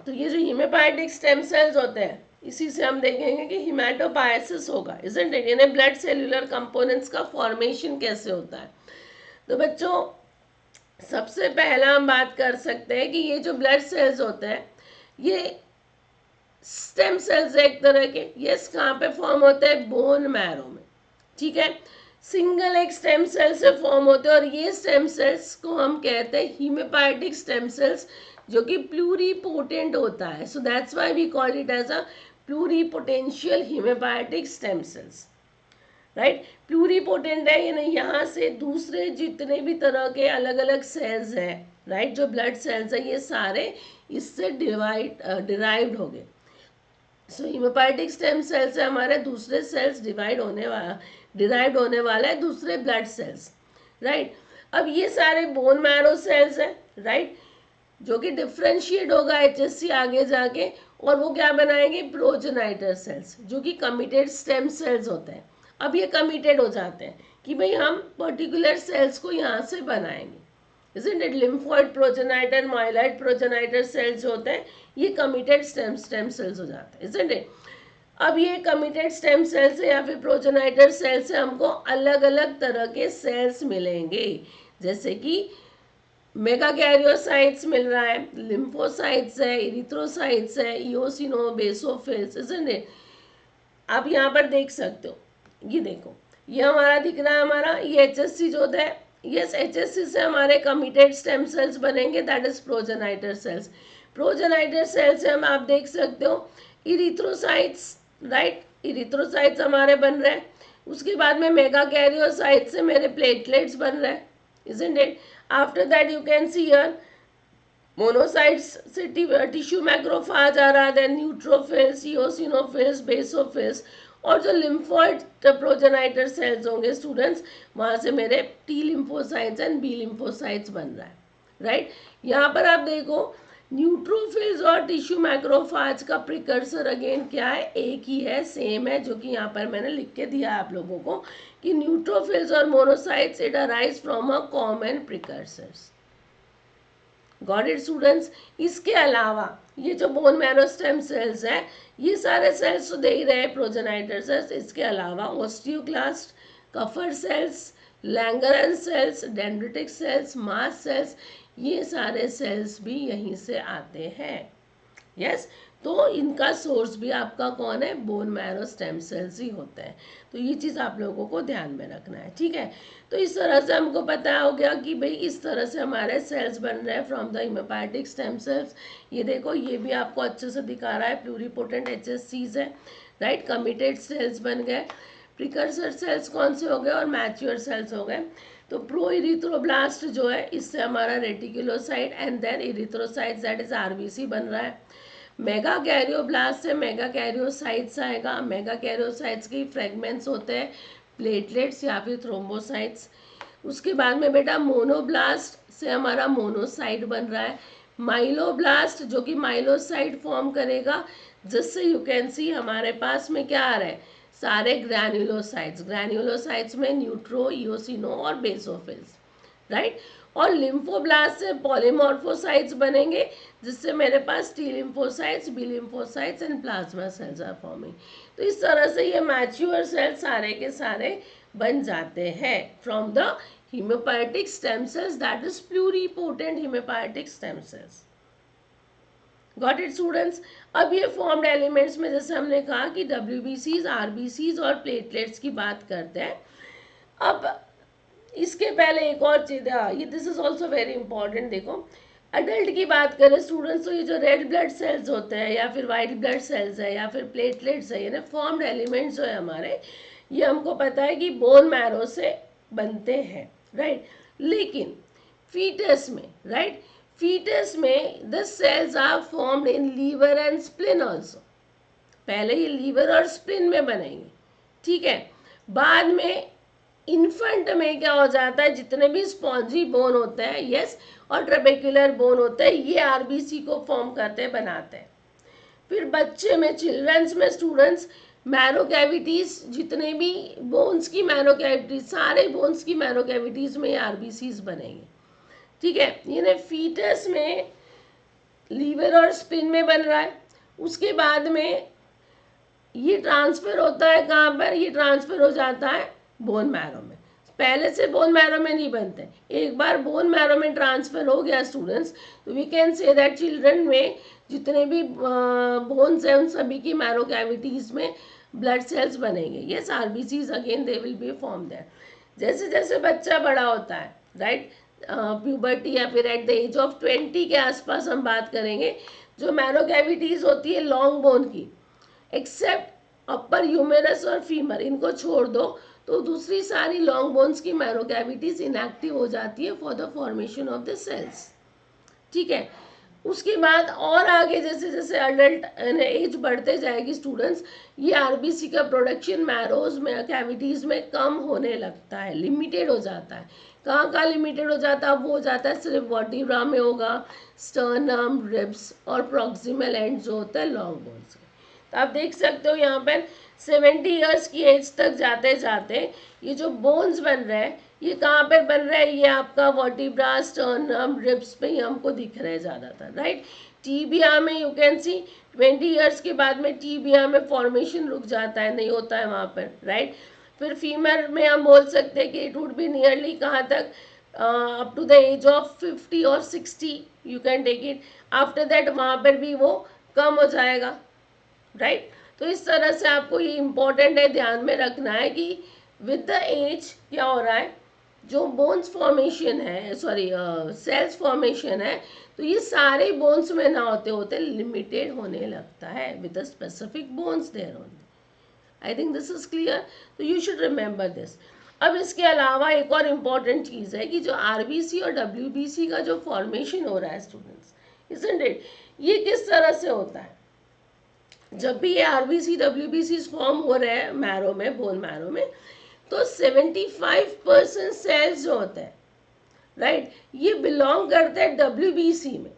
तो ये जो हेमोपोएटिक स्टेम सेल्स होते हैं इसी से हम देखेंगे कि हिमेटोपायसिस होगा, इजंट इट, यानी ब्लड सेलुलर कंपोनेंट्स का फॉर्मेशन कैसे होता है। तो बच्चों सबसे पहला हम बात कर सकते हैं कि ये जो ब्लड सेल्स होते हैं ये स्टेम सेल्स एक तरह के, यस कहाँ पे फॉर्म होते हैं, बोन मैरो में, ठीक है। सिंगल एक स्टेम सेल से फॉर्म होते हैं और ये स्टेम सेल्स को हम कहते हैं हेमोपोएटिक स्टेम सेल्स जो कि प्लूरीपोटेंट होता है। So that's why we call it as a pluripotential hemopoietic stem cells, right. Pluripotent है यानी यहाँ से दूसरे जितने भी तरह के अलग अलग सेल्स हैं, राइट, जो ब्लड सेल्स हैं ये सारे इससे डिराइव्ड हो गए। सो हेमोपोएटिक स्टेम सेल से हमारे दूसरे सेल्स डिराइव्ड होने वाला है दूसरे ब्लड सेल्स, राइट। अब ये सारे बोन मैरो सेल्स हैं, राइट, जो कि डिफ्रेंशिएट होगा HSC आगे जाके और वो क्या बनाएंगे, प्रोजेनाइटर सेल्स जो कि कमिटेड स्टेम सेल्स होते हैं। अब ये कमिटेड हो जाते हैं कि भाई हम पर्टिकुलर सेल्स को यहाँ से बनाएंगे, isn't it? Lymphoid progenitor, myeloid progenitor cells जो होते हैं ये कमिटेड स्टेम सेल्स हो जाते हैं, isn't it? अब ये कमिटेड स्टेम सेल से या फिर प्रोजेनाइटर सेल से हमको अलग अलग तरह के सेल्स मिलेंगे, जैसे कि मेगाकैरियोसाइट्स मिल रहा है, लिम्फोसाइट्स है, इरिथ्रोसाइट्स है, इओसिनो, बेसोफिल्स, isn't it? आप यहाँ पर देख सकते हो, ये देखो ये हमारा दिख रहा है, हमारा ये HSC जो होता है, यस HSC से हमारे कमिटेड स्टेम सेल्स बनेंगे, that is progenitor cells. Progenitor cells हम आप देख सकते हो इरिथ्रोसाइट्स, राइट, इरिथ्रोसाइट्स हमारे बन रहे हैं। उसके बाद में मेगा कैरियोसाइट से मेरे प्लेटलेट्स बन रहे हैं, isn't it? After that you can see here monocytes से टिश्यू मैक्रोफाज आ रहा है, देन न्यूट्रोफिल्स, इओसिनोफिल्स, बेसोफिल्स, और जो लिम्फोइड प्रोजेनाइटर सेल्स होंगे स्टूडेंट्स, वहां से मेरे T lymphocytes and B lymphocytes बन रहा है, राइट। यहाँ पर आप देखो न्यूट्रोफिल्स और टिश्यू मैक्रोफाज का प्रिकर्सर अगेन क्या है, एक ही है, सेम है, जो कि यहाँ पर मैंने लिख के दिया है आप लोगों को कि न्यूट्रोफिल्स और monocytes it arise from a common precursors. Got it students. इसके अलावा ये जो बोन मैरो स्टेम सेल्स है, ये सारे सेल्स तो दे ही रहे प्रोजेनाइटर सेल्स, इसके अलावा osteoclast, Kupffer cells, Langerhans cells, dendritic cells, mast cells, ये सारे सेल्स भी यहीं से आते हैं। यस, तो इनका सोर्स भी आपका कौन है, बोन मैरो स्टेम सेल्स ही होते हैं। तो ये चीज़ आप लोगों को ध्यान में रखना है, ठीक है। तो इस तरह से हमको पता हो गया कि भाई इस तरह से हमारे सेल्स बन रहे हैं फ्रॉम द हिमोपैथिक स्टेम सेल्स। ये देखो ये भी आपको अच्छे से दिखा रहा है, प्लूरीपोटेंट HSCs है, राइट, कमिटेड सेल्स बन गए, प्रिकर्सर सेल्स कौन से हो गए और मैच्योर सेल्स हो गए। तो प्रो इरिथ्रोब्लास्ट जो है इससे हमारा reticulocyte and then erythrocytes that is RBC बन रहा है। मेगा कैरियोब्लास्ट से मेगा कैरियोसाइट्स आएगा, मेगा कैरियोसाइट्स के फ्रेगमेंट्स होते हैं प्लेटलेट्स या फिर थ्रोम्बोसाइट्स। उसके बाद में बेटा मोनोब्लास्ट से हमारा मोनोसाइट बन रहा है, माइलोब्लास्ट जो कि माइलोसाइट फॉर्म करेगा, जिससे यू कैन सी हमारे पास में क्या आ रहा है, सारे ग्रैन्युलोसाइट्स, ग्रैन्युलोसाइट्स में न्यूट्रो, इओसिनो और बेसोफिल्स, राइट। और लिम्फोब्लास्ट से पॉलीमॉर्फोसाइट्स बनेंगे, जिससे मेरे पास T lymphocytes, B lymphocytes and plasma cells are forming. तो इस तरह से ये मैच्योर सेल्स सारे के सारे बन जाते हैं from the hemopoietic stem cells, that is pluripotent hemopoietic stem cells. Got it students. अब ये फॉर्म्ड एलिमेंट्स में जैसे हमने कहा कि WBCs, RBCs और प्लेटलेट्स की बात करते हैं। अब इसके पहले एक और चीज़ है, ये this is also very important. देखो अडल्ट की बात करें स्टूडेंट्स, तो ये जो रेड ब्लड सेल्स होते हैं या फिर वाइट ब्लड सेल्स है या फिर प्लेटलेट्स है, यानी फॉर्म्ड एलिमेंट्स जो है हमारे, ये हमको पता है कि बोन मैरो से बनते हैं, राइट। लेकिन फीटस में, राइट, फीटस में the cells are formed in liver and spleen also. पहले ये लीवर और स्प्लिन में बनेंगे, ठीक है। बाद में इन्फेंट में क्या हो जाता है, जितने भी स्पॉन्जी बोन होते हैं, यस, और ट्रेबेक्युलर बोन होते हैं, ये RBC को फॉर्म करते हैं, बनाते हैं। फिर बच्चे में, चिल्ड्रंस में स्टूडेंट्स, मैरो कैविटीज, जितने भी बोन्स की मैरो कैविटीज, सारे बोन्स की मैरो कैविटीज में ये RBCs बनेंगे, ठीक है। यानी फीटस में लीवर और स्प्लिन में बन रहा है, उसके बाद में ये ट्रांसफर होता है कहाँ पर, ये ट्रांसफर हो जाता है बोन मैरो में। पहले से बोन मैरो में नहीं बनते, एक बार बोन मैरो में ट्रांसफर हो गया स्टूडेंट्स, तो we can say that children में जितने भी बोन्स हैं उन सभी की मैरो कैविटीज में ब्लड सेल्स बनेंगे, yes, RBCs again they will be form there. जैसे जैसे बच्चा बड़ा होता है, राइट, प्यूबर्टी या फिर एट द एज ऑफ 20 के आसपास हम बात करेंगे, जो मैरो कैविटीज होती है लॉन्ग बोन की, एक्सेप्ट अपर ह्यूमेरस और फीमर, इनको छोड़ दो, तो दूसरी सारी लॉन्ग बोन्स की मैरो कैविटीज इनएक्टिव हो जाती है for the formation of the cells, ठीक है। उसके बाद और आगे जैसे जैसे अडल्ट एज बढ़ते जाएगी स्टूडेंट्स, ये RBC का प्रोडक्शन मैरोज में कैविटीज में कम होने लगता है, लिमिटेड हो जाता है। कहाँ कहाँ लिमिटेड हो जाता है, वो हो जाता है सिर्फ वर्टिब्रा में होगा, स्टर्नम, रिब्स और प्रॉक्सिमल एंड जो होता है लॉन्ग बोन्स के। तो आप देख सकते हो यहाँ पर 70 ईयर्स की एज तक जाते जाते ये जो बोन्स बन रहे हैं, ये कहाँ पर बन रहा है, ये आपका वर्टिब्रा, स्टर्नम, रिब्स पे ही हमको दिख रहे हैं ज़्यादातर, राइट। टीबिया में यू कैन सी 20 ईयर्स के बाद में टीबिया में फॉर्मेशन रुक जाता है, नहीं होता है वहाँ पर, राइट। फिर फीमेल में हम बोल सकते हैं कि इट वुड बी नियरली कहाँ तक, up to the age of 50 और 60 you can take it, after that वहाँ पर भी वो कम हो जाएगा, राइट। तो इस तरह से आपको ये इम्पोर्टेंट है, ध्यान में रखना है कि विद द एज क्या हो रहा है, जो बोन्स फॉर्मेशन है, सॉरी सेल्स फॉर्मेशन है, तो ये सारे बोन्स में ना होते होते लिमिटेड होने लगता है with specific bones there only. I think this is clear, तो यू शुड रिमेंबर दिस। अब इसके अलावा एक और इम्पॉर्टेंट चीज़ है कि जो आरबीसी और डब्ल्यूबीसी का जो फॉर्मेशन हो रहा है स्टूडेंट्स, इजंट इट, ये किस तरह से होता है। जब भी ये आरबीसी डब्ल्यूबीसी फॉर्म हो रहे हैं मैरो में, बोन मैरो में, तो 75% सेल्स जो होते हैं, राइट, ये बिलोंग करते हैं डब्ल्यूबीसी में,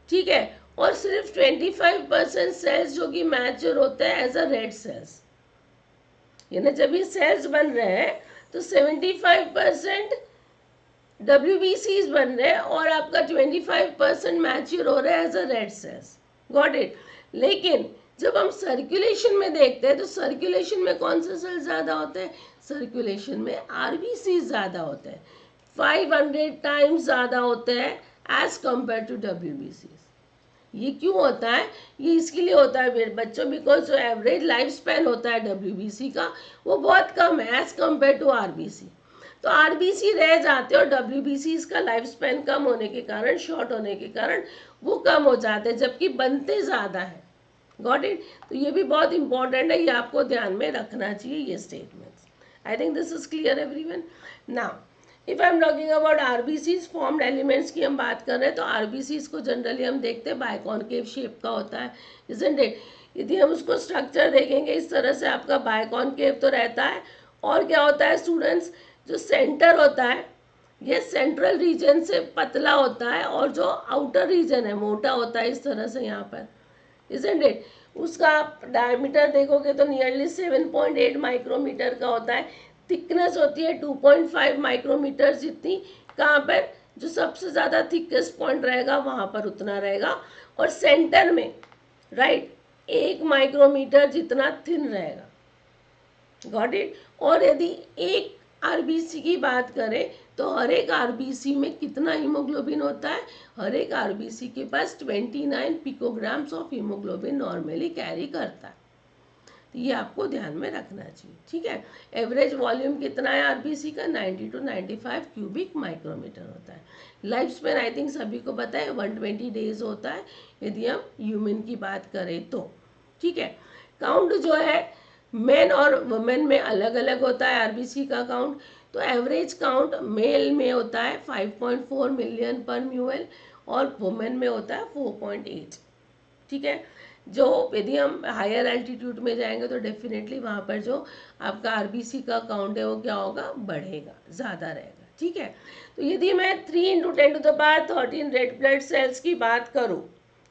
ठीक है, और सिर्फ 25% सेल्स जो कि मैच्योर होते हैं एज अ रेड सेल्स। यानी जब ये सेल्स बन रहे हैं तो 75% WBCs बन रहे हैं और आपका 25% मैच्योर हो रहा है as a red cells. Got it. लेकिन जब हम सर्कुलेशन में देखते हैं तो सर्कुलेशन में कौन से सेल्स ज़्यादा होते हैं, सर्कुलेशन में आरबीसी ज़्यादा होते हैं, 500 टाइम्स ज़्यादा होते हैं एज कंपेयर टू WBC। ये क्यों होता है, ये इसके लिए होता है मेरे बच्चों, बिकॉज जो एवरेज लाइफ स्पैन होता है WBC का वो बहुत कम है एज कंपेयर टू आरबीसी। तो आरबीसी रह जाते हैं और WBC का लाइफ स्पैन कम होने के कारण, शॉर्ट होने के कारण वो कम हो जाते हैं, जबकि बनते ज़्यादा है। Got it. तो ये भी बहुत इंपॉर्टेंट है, ये आपको ध्यान में रखना चाहिए ये statements. I think this is clear everyone. Now if I am talking about RBCs formed elements की हम बात कर रहे हैं, तो आरबीसीज को जनरली हम देखते हैं बायकॉनकेव शेप का होता है, इजंट इट। यदि हम उसको स्ट्रक्चर देखेंगे इस तरह से, आपका बायकॉनकेव तो रहता है, और क्या होता है स्टूडेंट्स, जो सेंटर होता है ये सेंट्रल रीजन से पतला होता है और जो आउटर रीजन है मोटा होता है, इस तरह से यहाँ पर, इजंट इट। उसका आप डायमीटर देखोगे तो नियरली 7.8 माइक्रोमीटर का होता है, थिकनेस होती है 2.5 माइक्रोमीटर जितनी, कहाँ पर, जो सबसे ज़्यादा थिकेस्ट पॉइंट रहेगा वहाँ पर उतना रहेगा, और सेंटर में, राइट, 1 माइक्रोमीटर जितना थिन रहेगा। Got it. और यदि एक आरबीसी की बात करें तो हर एक आरबीसी में कितना हीमोग्लोबिन होता है, हर एक आरबीसी के पास 29 पिकोग्राम्स ऑफ हीमोग्लोबिन नॉर्मली कैरी करता है। तो ये आपको ध्यान में रखना चाहिए, ठीक है। एवरेज वॉल्यूम कितना है आरबीसी का, 90 to 95 क्यूबिक माइक्रोमीटर होता है। लाइफ स्पेन आई थिंक सभी को पता है 120 डेज होता है यदि हम ह्यूमन की बात करें तो, ठीक है। काउंट जो है मेन और वुमेन में अलग अलग होता है आरबीसी का काउंट। तो एवरेज काउंट मेल में होता है 5.4 मिलियन पर म्यूएल और वुमेन में होता है 4.8, ठीक है। जो यदि हम हायर एल्टीट्यूड में जाएंगे तो डेफिनेटली वहाँ पर जो आपका आरबीसी का काउंट है वो क्या होगा, बढ़ेगा, ज़्यादा रहेगा, ठीक है। तो यदि मैं 3 × 10⁻13 रेड ब्लड सेल्स की बात करूँ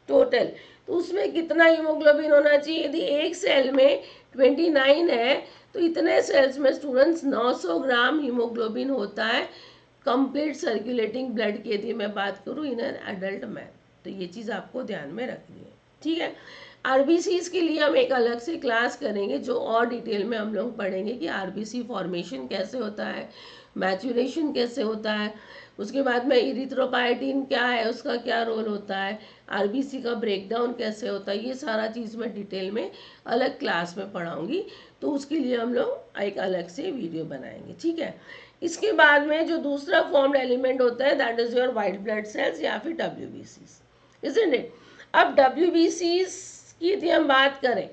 टोटल, तो उसमें कितना हीमोग्लोबिन होना चाहिए, यदि एक सेल में 29 है तो इतने सेल्स में स्टूडेंट्स 900 ग्राम हीमोग्लोबिन होता है कंप्लीट सर्कुलेटिंग ब्लड की यदि मैं बात करूँ इन एन एडल्ट मैन। तो ये चीज़ आपको ध्यान में रखनी है, ठीक है। आरबीसीज के लिए हम एक अलग से क्लास करेंगे जो और डिटेल में हम लोग पढ़ेंगे कि आरबीसी फॉर्मेशन कैसे होता है, मैचुरेशन कैसे होता है, उसके बाद में इरिथ्रोपाइटिन क्या है, उसका क्या रोल होता है, आरबीसी का ब्रेकडाउन कैसे होता है, ये सारा चीज़ मैं डिटेल में अलग क्लास में पढ़ाऊँगी। तो उसके लिए हम लोग एक अलग से वीडियो बनाएंगे, ठीक है। इसके बाद में जो दूसरा फॉर्म्ड एलिमेंट होता है that is your white blood cells या फिर WBCs, इजंट इट। अब WBCs की यदि हम बात करें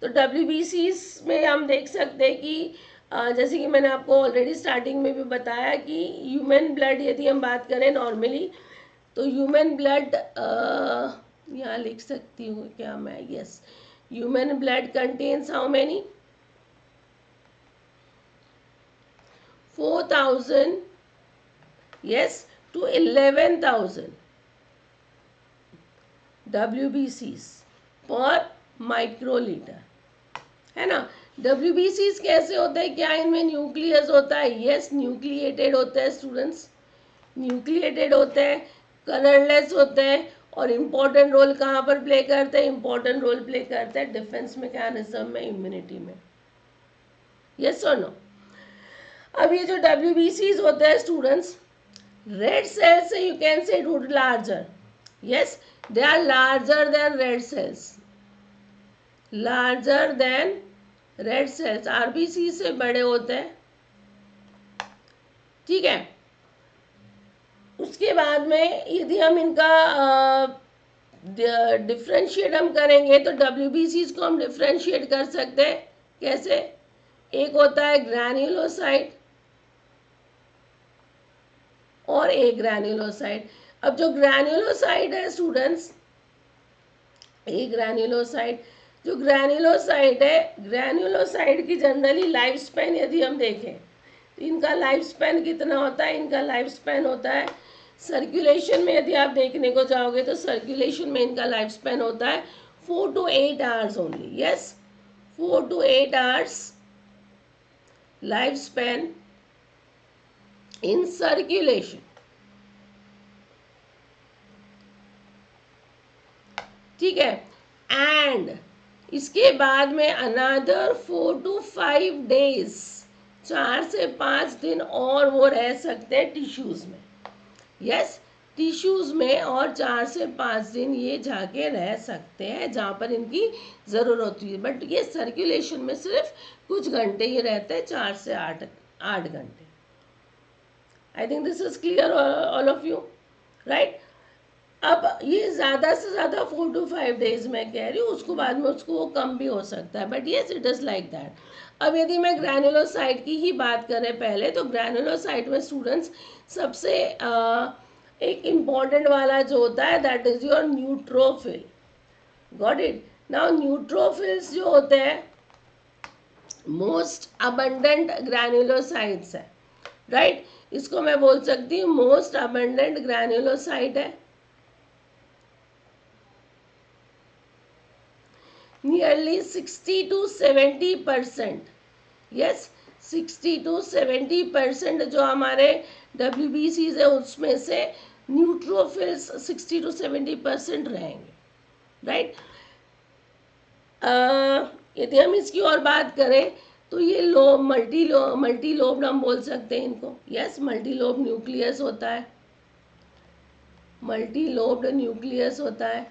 तो WBCs में हम देख सकते हैं कि जैसे कि मैंने आपको ऑलरेडी स्टार्टिंग में भी बताया कि ह्यूमन ब्लड यदि हम बात करें नॉर्मली, तो ह्यूमन ब्लड यहाँ लिख सकती हूँ क्या मैं, yes, human blood contains how many, 4,000 yes to 11,000 WBCs पर माइक्रोलीटर, है ना। WBCs कैसे होते हैं, क्या इनमें न्यूक्लियस होता है, यस, न्यूक्लिएटेड होते हैं स्टूडेंट्स, न्यूक्लिएटेड होते हैं, कलरलेस होते हैं, और इम्पॉर्टेंट रोल कहाँ पर प्ले करते हैं, इम्पॉर्टेंट रोल प्ले करते हैं डिफेंस मैकेनिज्म में, इम्यूनिटी में, यस और नो। अब ये जो WBCs होते हैं स्टूडेंट्स, रेड सेल्स से you can say it would larger, yes, they are larger than red cells, larger than red cells, RBC से बड़े होते हैं, ठीक है। उसके बाद में यदि हम इनका डिफ्रेंशिएट हम करेंगे तो WBCs को हम डिफ्रेंशिएट कर सकते हैं कैसे? एक होता है ग्रैन्युलोसाइट और एक ग्रैन्युलोसाइट। अब जो ग्रैन्युलोसाइट है स्टूडेंट्स, एक ग्रैन्युलोसाइट, जो ग्रैन्युलोसाइट है, ग्रैन्युलोसाइट की जनरली लाइफ स्पैन यदि हम देखें तो इनका लाइफ स्पैन कितना होता है? इनका लाइफ स्पैन होता है, सर्कुलेशन में यदि आप देखने को जाओगे तो सर्कुलेशन में इनका लाइफ स्पैन होता है 4 to 8 hours only. Yes, 4 to 8 hours life span in circulation. ठीक है, एंड इसके बाद में अनदर 4 to 5 डेज, 4 से 5 दिन और वो रह सकते हैं टिश्यूज में। यस, टिश्यूज में और 4 से 5 दिन ये जाके रह सकते हैं जहाँ पर इनकी ज़रूरत होती है, बट ये सर्कुलेशन में सिर्फ कुछ घंटे ही रहते हैं, 4 से 8 घंटे। आई think this is clear all of you, right? अब ये ज़्यादा से ज़्यादा 4 to 5 डेज मैं कह रही हूँ, उसको बाद में उसको वो कम भी हो सकता है, but yes it is like that. अब यदि मैं ग्रैनुलोसाइट की ही बात करें पहले, तो ग्रैनुलोसाइट में स्टूडेंट्स सबसे एक इम्पॉर्टेंट वाला जो होता है that is your neutrophil. Got it? Now neutrophils जो होते हैं मोस्ट अबंडेंट ग्रैनुलोसाइट्स है, राइट? इसको मैं बोल सकती हूँ मोस्ट अबंडेंट ग्रैनुलोसाइट है। नियरली 60 to 70%, यस 60 to 70% जो हमारे WBCs है उसमें से न्यूट्रोफिल्स 60 to 70% रहेंगे, राइट? यदि हम इसकी और बात करें तो ये मल्टी लोब्ड हम बोल सकते हैं इनको। यस, मल्टी लोब न्यूक्लियस होता है, मल्टी लोब्ड न्यूक्लियस होता है।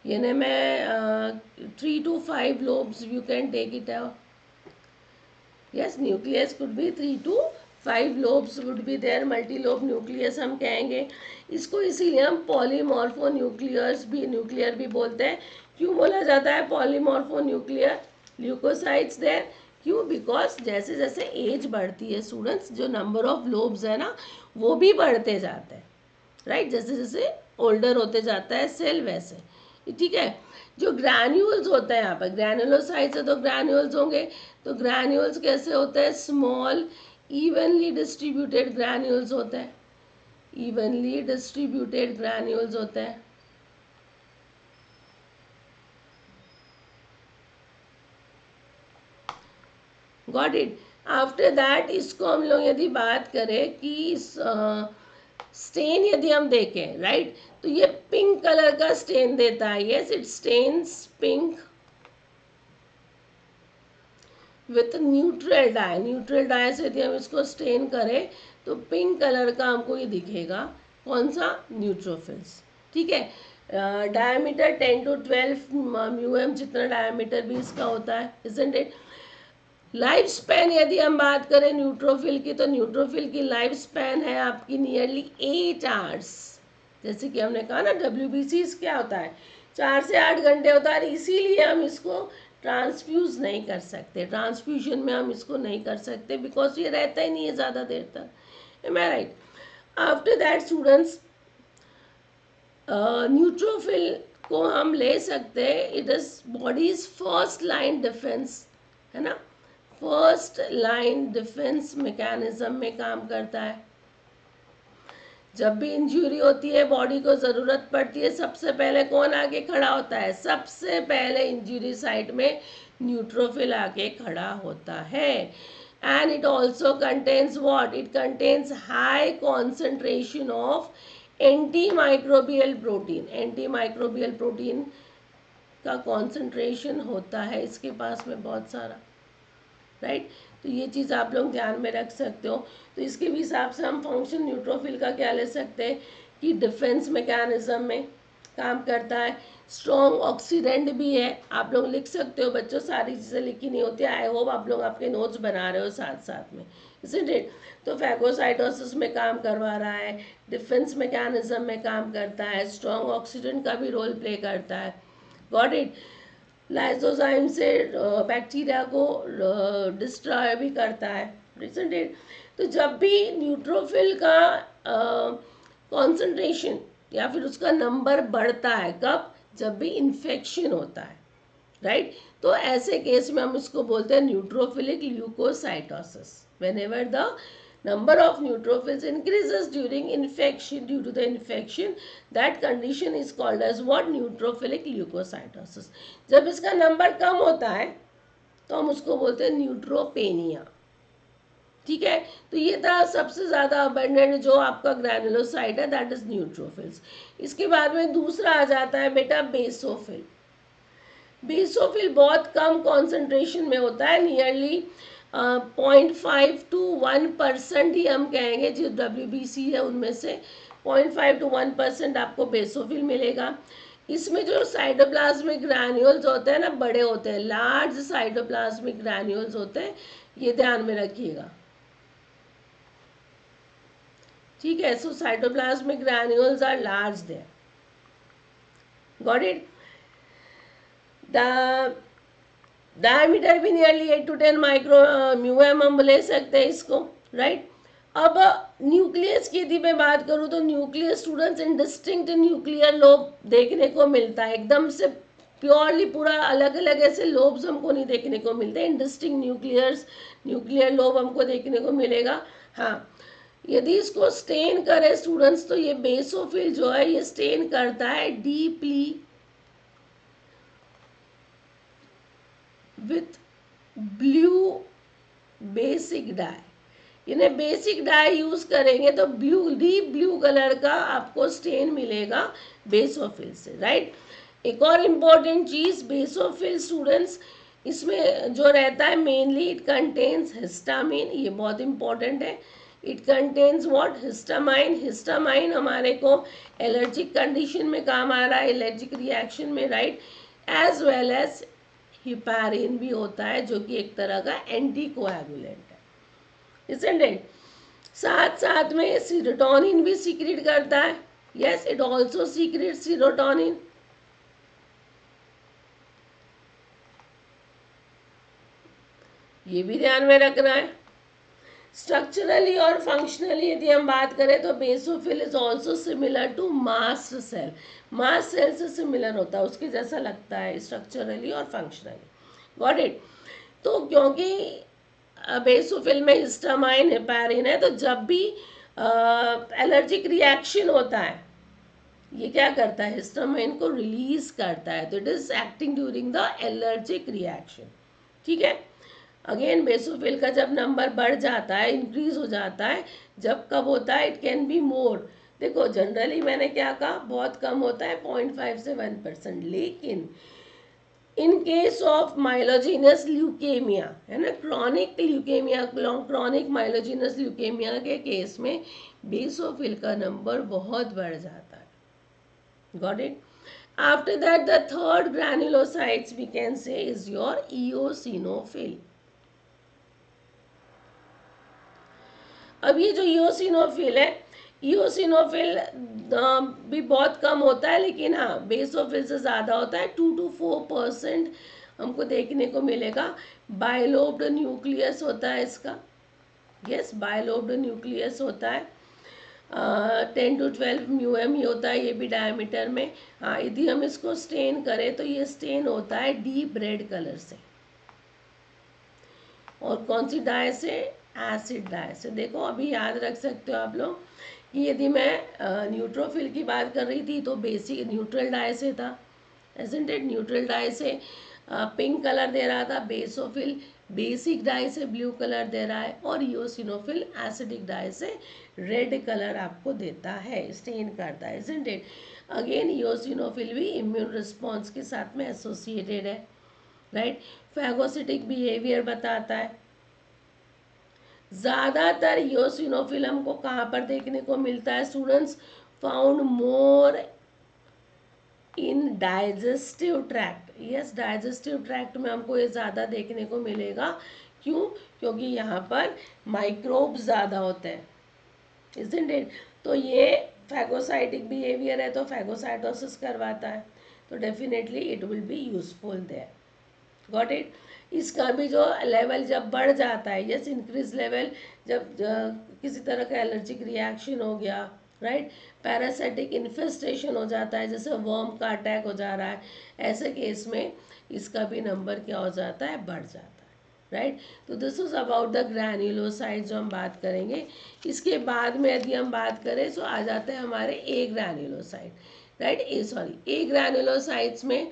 यानी मैं 3 to 5 lobes you can take it out. Yes, nucleus could be 3 to 5 lobes would be there, multi-lobe nucleus हम कहेंगे इसको, इसीलिए हम पॉलीमॉर्फो न्यूक्लियर भी बोलते हैं। क्यों बोला जाता है पॉलीमॉर्फो न्यूक्लियर? ल्यूकोसाइट्स देयर, क्यों? बिकॉज जैसे जैसे एज बढ़ती है स्टूडेंट्स, जो नंबर ऑफ लोब्स है ना वो भी बढ़ते जाते हैं, राइट? जैसे जैसे ओल्डर होते जाता है सेल वैसे, ठीक है? जो ग्रैन्यूल्स होते हैं यहाँ पर, ग्रैनुलोसाइट्स है तो ग्रैन्यूल्स होंगे, तो ग्रैन्यूल्स कैसे होते हैं? स्मॉल इवनली डिस्ट्रीब्यूटेड ग्रैन्यूल्स होते हैं, इवनली डिस्ट्रीब्यूटेड ग्रैन्यूल्स होते हैं। Got it? आफ्टर दैट इसको हम लोग यदि बात करें कि स्टेन यदि हम देखें, राइट, तो ये पिंक कलर का स्टेन देता है। Yes, it stains pink with neutral dye. Neutral dye से यदि हम इसको स्टेन करें तो पिंक कलर का हमको ये दिखेगा। कौन सा? न्यूट्रोफिल्स। ठीक है, डायमीटर 10 to 12 म्यूएम जितना डायमीटर भी इसका होता है, इजंट इट? लाइफ स्पैन यदि हम बात करें न्यूट्रोफिल की, तो न्यूट्रोफिल की लाइफ स्पैन है आपकी नियरली 8 आवर्स। जैसे कि हमने कहा ना WBCs क्या होता है, 4 से 8 घंटे होता है, इसीलिए हम इसको ट्रांसफ्यूज नहीं कर सकते, ट्रांसफ्यूजन में हम इसको नहीं कर सकते बिकॉज ये रहता ही नहीं है ज़्यादा देर तक। Am I right? After that students, neutrophil को हम ले सकते हैं, it is body's first line defence, है ना? फर्स्ट लाइन डिफेंस मैकेनिज्म में काम करता है। जब भी इंजरी होती है, बॉडी को ज़रूरत पड़ती है, सबसे पहले कौन आके खड़ा होता है? सबसे पहले इंजरी साइट में न्यूट्रोफिल आके खड़ा होता है। And it also contains what? It contains high concentration of anti microbial protein. Anti microbial protein का कॉन्सेंट्रेशन होता है इसके पास में बहुत सारा, राइट? तो ये चीज़ आप लोग ध्यान में रख सकते हो। तो इसके भी हिसाब से हम फंक्शन न्यूट्रोफिल का क्या ले सकते हैं कि डिफेंस मैकेनिज्म में काम करता है, स्ट्रॉन्ग ऑक्सीडेंट भी है। आप लोग लिख सकते हो बच्चों, सारी चीज़ें लिखी नहीं होती, आई होप आप लोग आपके नोट्स बना रहे हो साथ साथ में, इज़न्ट इट। तो फैगोसाइटोसिस में काम करवा रहा है, डिफेंस मैकेनिज्म में काम करता है, स्ट्रॉन्ग ऑक्सीडेंट का भी रोल प्ले करता है। Got it. लाइसोजाइम से बैक्टीरिया को डिस्ट्रॉय भी करता है, इज़न्ट इट। तो जब भी न्यूट्रोफिल का कॉन्सेंट्रेशन या फिर उसका नंबर बढ़ता है, कब? जब भी इन्फेक्शन होता है, राइट। तो ऐसे केस में हम इसको बोलते हैं neutrophilic leukocytosis. Whenever the number of neutrophils increases during infection, due to the infection, that condition is called as what? Neutrophilic leukocytosis. जब इसका नंबर कम होता है तो हम उसको बोलते हैं न्यूट्रोपेनिया, ठीक है। तो ये था सबसे ज़्यादा अबंडेंट जो आपका ग्रैनुलोसाइट है, दैट इज न्यूट्रोफिल्स। इसके बाद में दूसरा आ जाता है बेटा बेसोफिल। बेसोफिल बहुत कम कॉन्सेंट्रेशन में होता है, नियरली 0.5 to 1% ही हम कहेंगे, जो WBC है उनमें से 0.5 to 1% आपको बेसोफिल मिलेगा। इसमें जो साइटोप्लाज्मिक ग्रैन्यूल्स होते हैं ना, बड़े होते हैं, लार्ज साइटोप्लाज्मिक ग्रैन्यूल्स होते हैं, ये ध्यान में रखिएगा, ठीक है। So cytoplasmic granules are large there, got it. The diameter भी नियरली 8 to 10 माइक्रो म्यूएम हम ले सकते हैं इसको, राइट। अब न्यूक्लियस की यदि मैं बात करूँ तो न्यूक्लियस स्टूडेंट्स इंडिस्टिंक्ट न्यूक्लियर लोब देखने को मिलता है, एकदम से प्योरली पूरा अलग अलग ऐसे लोब्स हमको नहीं देखने को मिलते, इंडिस्टिंक्ट न्यूक्लियर लोब हमको देखने को मिलेगा। हाँ, यदि इसको स्टेन करे स्टूडेंट्स तो ये बेसोफिल जो है ये स्टेन करता है deeply with blue basic dye. इन्हें बेसिक डाई यूज करेंगे तो डीप ब्लू कलर का आपको स्टेन मिलेगा बेसोफिल से, राइट। एक और इम्पोर्टेंट चीज बेसोफिल स्टूडेंट्स, इसमें जो रहता है मेनली इट कंटेन्स हिस्टामिन, ये बहुत इंपॉर्टेंट है। It contains what? Histamine. Histamine हमारे को एलर्जिक कंडीशन में काम आ रहा है, एलर्जिक रिएक्शन में, right. As well as heparin भी होता है जो कि एक तरह का एंटी कोएगुलेंट है, इसंट इट। साथ साथ में सीरोटोनिन भी सीक्रेट करता है, yes it also secret serotonin. ये भी ध्यान में रखना है। स्ट्रक्चरली और फंक्शनली यदि हम बात करें तो basophil is also similar to mast cell. Mast cell से सिमिलर होता है, उसके जैसा लगता है स्ट्रक्चरली और फंक्शनली, गॉट इट। तो क्योंकि बेसोफिल में हिस्टामाइन हेपारिन है, तो जब भी एलर्जिक रिएक्शन होता है ये क्या करता है? हिस्टामाइन को रिलीज करता है, तो it is acting during the allergic reaction, ठीक है। अगेन बेसोफिल का जब नंबर बढ़ जाता है, इंक्रीज हो जाता है, जब कब होता है? It can be more. देखो जनरली मैंने क्या कहा, बहुत कम होता है 0.5 से 1%, लेकिन इन केस ऑफ माइलोजीनस ल्यूकेमिया, है ना, क्रॉनिक ल्यूकेमिया, क्रॉनिक माइलोजीनस ल्यूकेमिया के केस में बेसोफिल का नंबर बहुत बढ़ जाता है, got it. After that the third granulocytes we can say is your eosinophil। अब ये जो ईओसिनोफिल है, ईओसिनोफिल भी बहुत कम होता है, लेकिन हाँ बेसोफिल से ज़्यादा होता है, 2 to 4% हमको देखने को मिलेगा। बायलोब्ड न्यूक्लियस होता है इसका, यस बायलोब्ड न्यूक्लियस होता है, 10 to 12 म्यूएम ही होता है ये भी डायमीटर में। हाँ, यदि हम इसको स्टेन करें तो ये स्टेन होता है डीप रेड कलर से, और कौन सी डाई से? एसिड डाई से। देखो अभी याद रख सकते हो आप लोग कि यदि मैं न्यूट्रोफिल की बात कर रही थी तो बेसिक न्यूट्रल डाई से था, एजेंट इट। न्यूट्रल डाई से पिंक कलर दे रहा था, बेसोफिल बेसिक डाई से ब्लू कलर दे रहा है, और ईओसिनोफिल एसिडिक डाई से रेड कलर आपको देता है, स्टेन करता है, एजेंट इट। अगेन ईओसिनोफिल भी इम्यून रिस्पॉन्स के साथ में एसोसिएटेड है, राइट। फैगोसिटिक बिहेवियर बताता है। ज़्यादातर ईओसिनोफिल हमको कहाँ पर देखने को मिलता है students? Found more in digestive tract, yes digestive tract में हमको ये ज़्यादा देखने को मिलेगा। क्यों? क्योंकि यहाँ पर माइक्रोब्स ज़्यादा होते हैं, इज़न्ट इट? तो ये फैगोसाइटिक बिहेवियर है, तो फैगोसाइटोसिस करवाता है, तो definitely it will be useful there. Got it? इसका भी जो लेवल जब बढ़ जाता है, यस इंक्रीज लेवल, जब किसी तरह का एलर्जिक रिएक्शन हो गया, राइट, पैरासाइटिक इन्फेस्टेशन हो जाता है, जैसे वर्म का अटैक हो जा रहा है, ऐसे केस में इसका भी नंबर क्या हो जाता है, बढ़ जाता है, राइट। तो दिस इज अबाउट द ग्रैन्युलोसाइट जो हम बात करेंगे। इसके बाद में यदि हम बात करें तो आ जाते हैं हमारे ए ग्रैन्युलोसाइट, राइट, ए ग्रैन्युलोसाइट्स में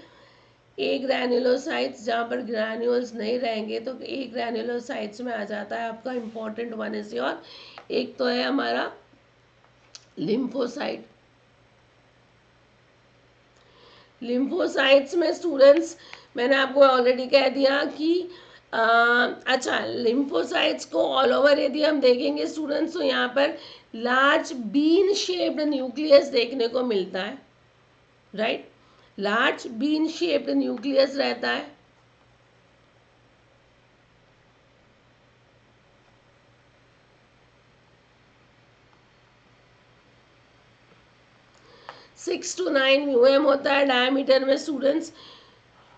ए ग्रैन्युलोसाइट्स जहाँ पर ग्रैन्यूल्स नहीं रहेंगे, तो ए ग्रैन्युलोसाइट्स में आ जाता है आपका इम्पॉर्टेंट वन इज योर, एक तो है हमारा लिम्फोसाइट। लिम्फोसाइट्स में स्टूडेंट्स मैंने आपको ऑलरेडी कह दिया कि अच्छा, लिम्फोसाइट्स को ऑल ओवर यदि हम देखेंगे स्टूडेंट्स, तो यहाँ पर लार्ज बीन शेप्ड न्यूक्लियस देखने को मिलता है, right, large bean shaped nucleus रहता है। सिक्स टू 9 म्यूएम होता है डायमीटर में स्टूडेंट्स।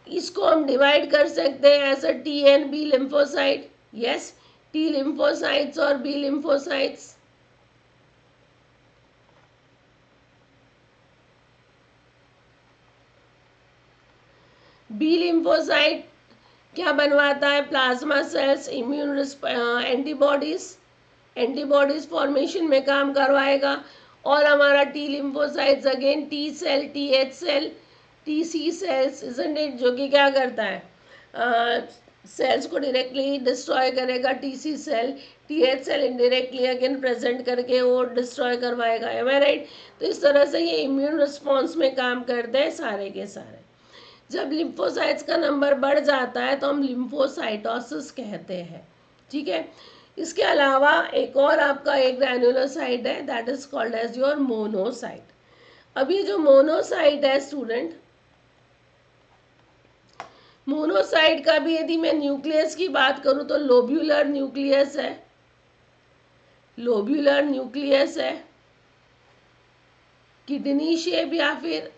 इसको हम डिवाइड कर सकते हैं as a T and B lymphocyte, yes, T lymphocytes और बी लिम्फोसाइट्स। बी लिम्फोसाइट क्या बनवाता है? Plasma cells, immune antibodies, antibodies formation में काम करवाएगा। और हमारा T lymphocytes again T cell, T H cell, T C cells, isn't it, जो कि क्या करता है, सेल्स को डायरेक्टली डिस्ट्रॉय करेगा T C cell, T H cell indirectly again present करके वो डिस्ट्रॉय करवाएगा, एम आई राइट? तो इस तरह से ये इम्यून रिस्पॉन्स में काम करते हैं सारे के सारे। जब लिम्फोसाइट्स का नंबर बढ़ जाता है तो हम लिम्फोसाइटोसिस कहते हैं, ठीक है। इसके अलावा एक और आपका एक ग्रैन्युलोसाइट है, that is called as your monocyte. अब ये जो मोनोसाइट है स्टूडेंट, मोनोसाइट का भी यदि मैं न्यूक्लियस की बात करूं तो लोब्यूलर न्यूक्लियस है, लोब्यूलर न्यूक्लियस है, किडनी शेप या फिर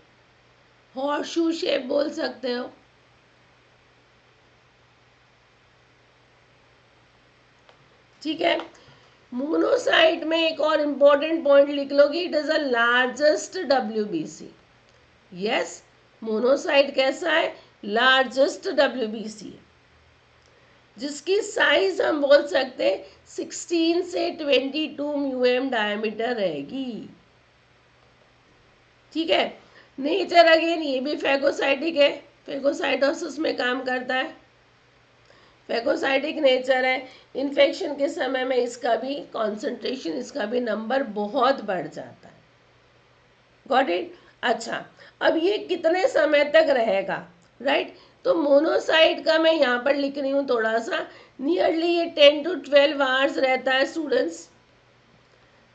हॉर्सशू शेप बोल सकते हो, ठीक है। मोनोसाइट में एक और इंपॉर्टेंट पॉइंट लिख लो कि it is a largest WBC, yes, monocyte कैसा है? लार्जेस्ट डब्ल्यूबीसी, जिसकी साइज हम बोल सकते 16 से 22 म्यूएम डायमीटर रहेगी, ठीक है। नेचर अगेन ये भी फैगोसाइटिक है, फैगोसाइटोसिस में काम करता है, फैगोसाइटिक नेचर है। इन्फेक्शन के समय में इसका भी कॉन्सेंट्रेशन, इसका भी नंबर बहुत बढ़ जाता है, गॉट इट? अच्छा, अब ये कितने समय तक रहेगा, राइट? तो मोनोसाइट का मैं यहाँ पर लिख रही हूँ थोड़ा सा, नियरली ये 10 to 12 आवर्स रहता है स्टूडेंट्स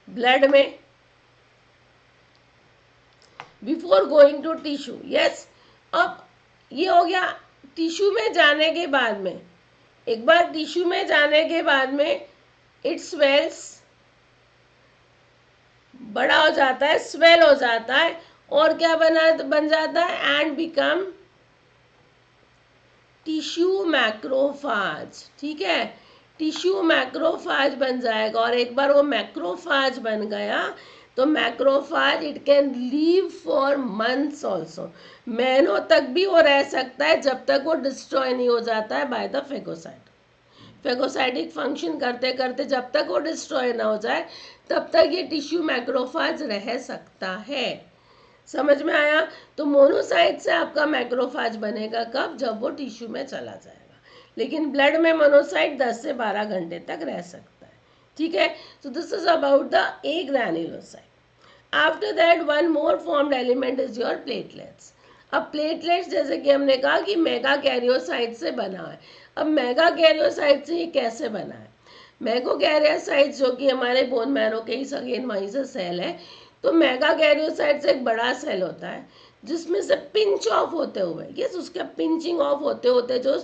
ब्लड में, before going to tissue, yes. अब ये हो गया टिश्यू में जाने के बाद में, एक बार टिश्यू में जाने के बाद में इट स्वेल्स, बड़ा हो जाता है, स्वेल हो जाता है, और क्या बन जाता है? एंड बिकम टिश्यू मैक्रोफाज, ठीक है, टिश्यू मैक्रोफाज बन जाएगा। और एक बार वो मैक्रोफाज बन गया तो macrophage it can leave for months also, महीनों तक भी वो रह सकता है जब तक वो डिस्ट्रॉय नहीं हो जाता है by the phagocyte. Phagocytic function करते करते जब तक वो डिस्ट्रॉय ना हो जाए तब तक ये टिश्यू मैक्रोफाज रह सकता है, समझ में आया? तो मोनोसाइट से आपका मैक्रोफाज बनेगा कब? जब वो टिश्यू में चला जाएगा, लेकिन ब्लड में मोनोसाइट 10 से 12 घंटे तक रह सकता है, ठीक है। So this is about the a granulocyte. After that one more formed element is your platelets. अब प्लेटलेट्स जैसे कि हमने कहा कि मेगा कैरियोसाइट से बना है। अब मेगा कैरियोसाइट से ये कैसे बना है? मेगा कैरियोसाइट जो कि हमारे बोन मैरो के ही अगेन वहीं से सेल है, तो मेगा कैरियोसाइट से एक बड़ा सेल होता है जिसमें से पिंच ऑफ होते हुए, यस, उसका पिंचिंग ऑफ होते होते जो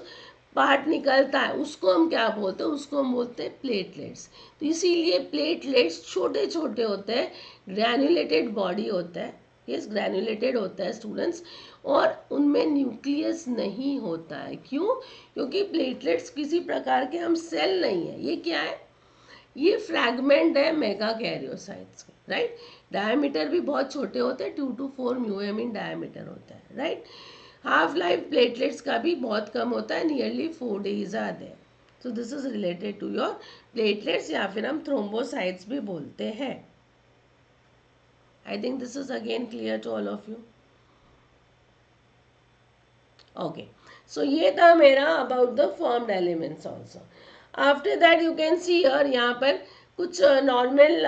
पार्ट निकलता है उसको हम क्या बोलते हैं, उसको हम बोलते हैं प्लेटलेट्स। तो इसीलिए प्लेटलेट्स छोटे छोटे होते हैं, ग्रैन्युलेटेड बॉडी होता है, यस, ग्रैन्युलेटेड होता है स्टूडेंट्स, और उनमें न्यूक्लियस नहीं होता है। क्यों? क्योंकि प्लेटलेट्स किसी प्रकार के हम सेल नहीं है, ये क्या है, ये फ्रैगमेंट है मेगा कैरियोसाइट्स के, राइट। डायमीटर भी बहुत छोटे होते हैं, 2 to 4 म्यूएम इन डायमीटर होता है, राइट। हाफ लाइफ प्लेटलेट्स का भी बहुत कम होता है, nearly 4 days are there. So this is related to your platelets, या फिर हम थ्रोम्बोसाइट्स भी बोलते हैं। I think this is again clear to all of you. Okay, so ये था मेरा about the formed elements also. After that you can see here, यहाँ पर कुछ नॉर्मल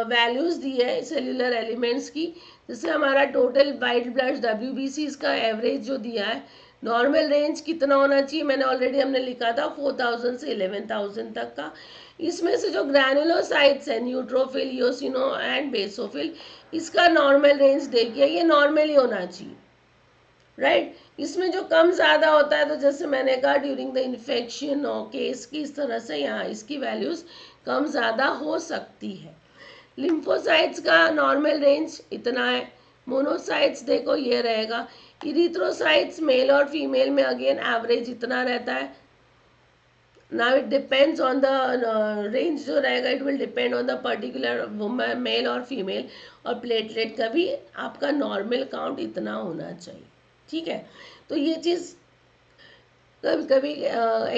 वैल्यूज दी है सेल्यूलर एलिमेंट्स की। जैसे हमारा टोटल वाइट ब्लड WBCs का एवरेज जो दिया है, नॉर्मल रेंज कितना होना चाहिए, मैंने ऑलरेडी हमने लिखा था 4000 से 11000 तक का। इसमें से जो ग्रैनुलोसाइट्स है, न्यूट्रोफिल, इओसिनो एंड बेसोफिल, इसका नॉर्मल रेंज देखिए, ये नॉर्मल ही होना चाहिए, राइट। इसमें जो कम ज़्यादा होता है, तो जैसे मैंने कहा ड्यूरिंग द इन्फेक्शन और केस की, इस तरह से यहाँ इसकी वैल्यूज़ कम ज़्यादा हो सकती है। लिम्फोसाइट्स का नॉर्मल रेंज इतना है। मोनोसाइट्स देखो ये रहेगा। इरिथ्रोसाइट्स मेल और फीमेल में अगेन एवरेज इतना रहता है। Now it depends on the range जो रहेगा, it will depend on the particular woman, male और फीमेल। और प्लेटलेट का भी आपका नॉर्मल काउंट इतना होना चाहिए, ठीक है। तो ये चीज़ कभी कभी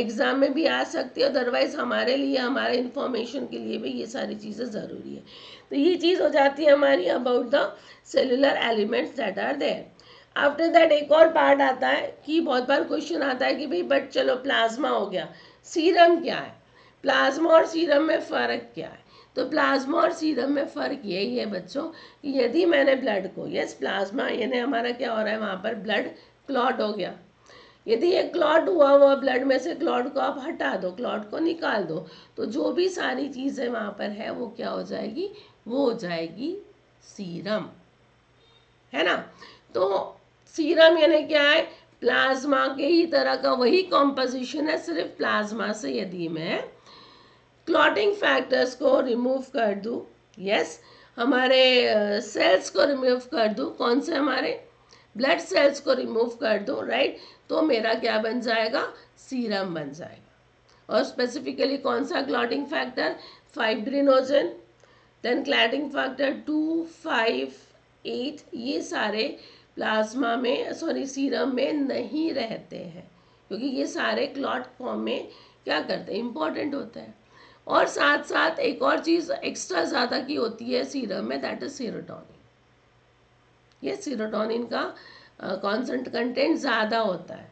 एग्ज़ाम में भी आ सकती है, अदरवाइज हमारे लिए, हमारे इंफॉर्मेशन के लिए भी ये सारी चीज़ें ज़रूरी है। तो ये चीज़ हो जाती है हमारी about the cellular elements that are there. After that एक और पार्ट आता है कि बहुत बार क्वेश्चन आता है कि भाई बट चलो प्लाज्मा हो गया, सीरम क्या है, प्लाज्मा और सीरम में फ़र्क क्या है। तो प्लाज्मा और सीरम में फ़र्क यही है बच्चों कि यदि मैंने ब्लड को, यस, प्लाज्मा यानी हमारा क्या हो रहा है, वहाँ पर ब्लड क्लॉट हो गया। यदि ये क्लॉट हुआ ब्लड में से क्लॉट को आप हटा दो, क्लॉट को निकाल दो, तो जो भी सारी चीज़ें वहाँ पर है वो क्या हो जाएगी, वो हो जाएगी सीरम, है ना। तो सीरम यानी क्या है, प्लाज्मा के ही तरह का वही कॉम्पोजिशन है, सिर्फ प्लाज्मा से यदि मैं क्लॉटिंग फैक्टर्स को रिमूव कर दूँ, यस, हमारे सेल्स को रिमूव कर दूँ, कौन से हमारे ब्लड सेल्स को रिमूव कर दूँ, राइट, तो मेरा क्या बन जाएगा, सीरम बन जाएगा। और स्पेसिफिकली कौन सा clotting factor, fibrinogen, then clotting factor 2, 5, 8, ये सारे प्लाज्मा में, सॉरी, सीरम में नहीं रहते हैं, क्योंकि ये सारे क्लॉट फॉर्म में क्या करते हैं, इंपॉर्टेंट होता है। और साथ साथ एक और चीज़ एक्स्ट्रा ज़्यादा की होती है सीरम में, दैट इज सीरोटोनिन। ये सीरोटोनिन का कंटेंट ज़्यादा होता है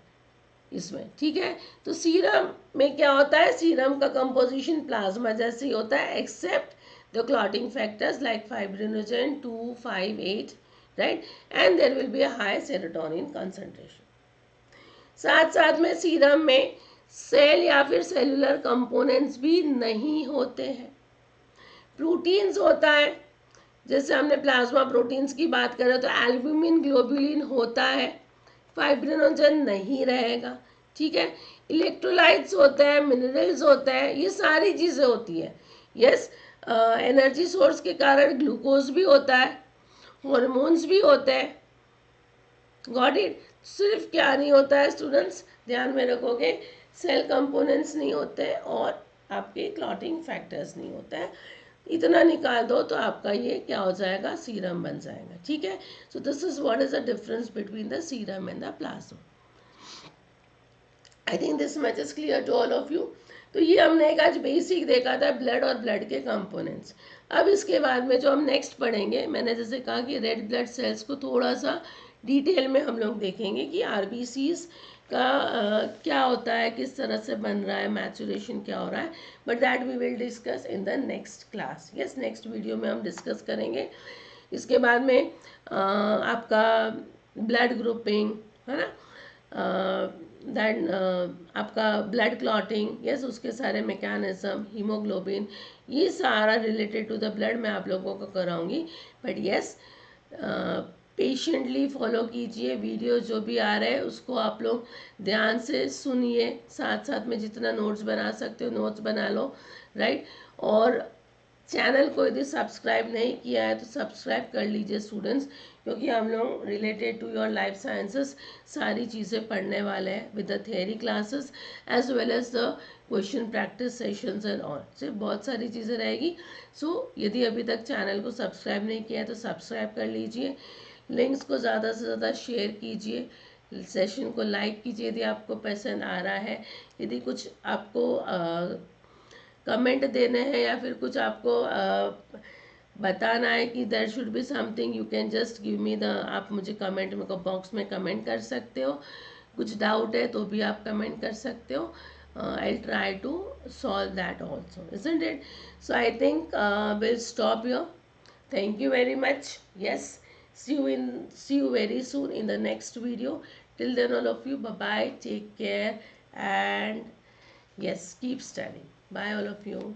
इसमें, ठीक है। तो सीरम में क्या होता है, सीरम का कंपोजिशन प्लाज्मा जैसे ही होता है, except the clotting factors like fibrinogen 2, 5, 8, right, and there will be a high serotonin concentration. साथ साथ में सीरम में सेल या फिर सेलुलर कंपोनेंट्स भी नहीं होते हैं, प्रोटीन्स होता है। जैसे हमने प्लाज्मा प्रोटीन्स की बात करें तो एल्ब्यूमिन ग्लोबुलिन होता है, फाइब्रिनोजन नहीं रहेगा, ठीक है। इलेक्ट्रोलाइट्स होते हैं, मिनरल्स होते हैं, ये सारी चीज़ें होती है, यस। एनर्जी सोर्स के कारण ग्लूकोज भी होता है, हॉर्मोन्स भी होते हैं, गॉट इट। सिर्फ क्या नहीं होता है स्टूडेंट्स, ध्यान में रखोगे, सेल कंपोनेंट्स नहीं होते और आपके क्लॉटिंग फैक्टर्स नहीं होता है। इतना निकाल दो तो आपका ये क्या हो जाएगा, सीरम बन जाएगा, ठीक है। So this is what is the difference between the serum and the plasma. I think this much is clear to all of you. तो ये हमने एक आज बेसिक देखा था ब्लड और ब्लड के कंपोनेंट्स। अब इसके बाद में जो हम नेक्स्ट पढ़ेंगे, मैंने जैसे कहा कि रेड ब्लड सेल्स को थोड़ा सा डिटेल में हम लोग देखेंगे कि आरबीसीज का क्या होता है, किस तरह से बन रहा है, मैचुरेशन क्या हो रहा है, but that we will discuss in the next class, yes, next video में हम डिस्कस करेंगे। इसके बाद में आपका ब्लड ग्रुपिंग, है ना, दैन आपका ब्लड क्लॉटिंग, यस, उसके सारे मैकेनिज्म, हीमोग्लोबिन, ये सारा रिलेटेड टू द ब्लड मैं आप लोगों को कराऊंगी। बट यस, पेशेंटली फॉलो कीजिए, वीडियो जो भी आ रहा है उसको आप लोग ध्यान से सुनिए, साथ साथ में जितना नोट्स बना सकते हो नोट्स बना लो, राइट। और चैनल को यदि सब्सक्राइब नहीं किया है तो सब्सक्राइब कर लीजिए स्टूडेंट्स, क्योंकि हम लोग related to your life sciences सारी चीज़ें पढ़ने वाले हैं with the theory classes as well as the question practice sessions and all, सिर्फ बहुत सारी चीज़ें रहेगी। सो यदि अभी तक चैनल को सब्सक्राइब नहीं किया है तो सब्सक्राइब कर लीजिए, लिंक्स को ज़्यादा से ज़्यादा शेयर कीजिए, सेशन को लाइक कीजिए यदि आपको पसंद आ रहा है। यदि कुछ आपको कमेंट देने हैं या फिर कुछ आपको बताना है कि there should be something, you can just give me the, आप मुझे कमेंट में बॉक्स में कमेंट कर सकते हो। कुछ डाउट है तो भी आप कमेंट कर सकते हो, I'll try to solve that also, isn't it? So I think we'll stop here. Thank you very much. Yes, see you very soon in the next video. Till then, all of you, bye bye, take care, and yes, keep studying. Bye, all of you.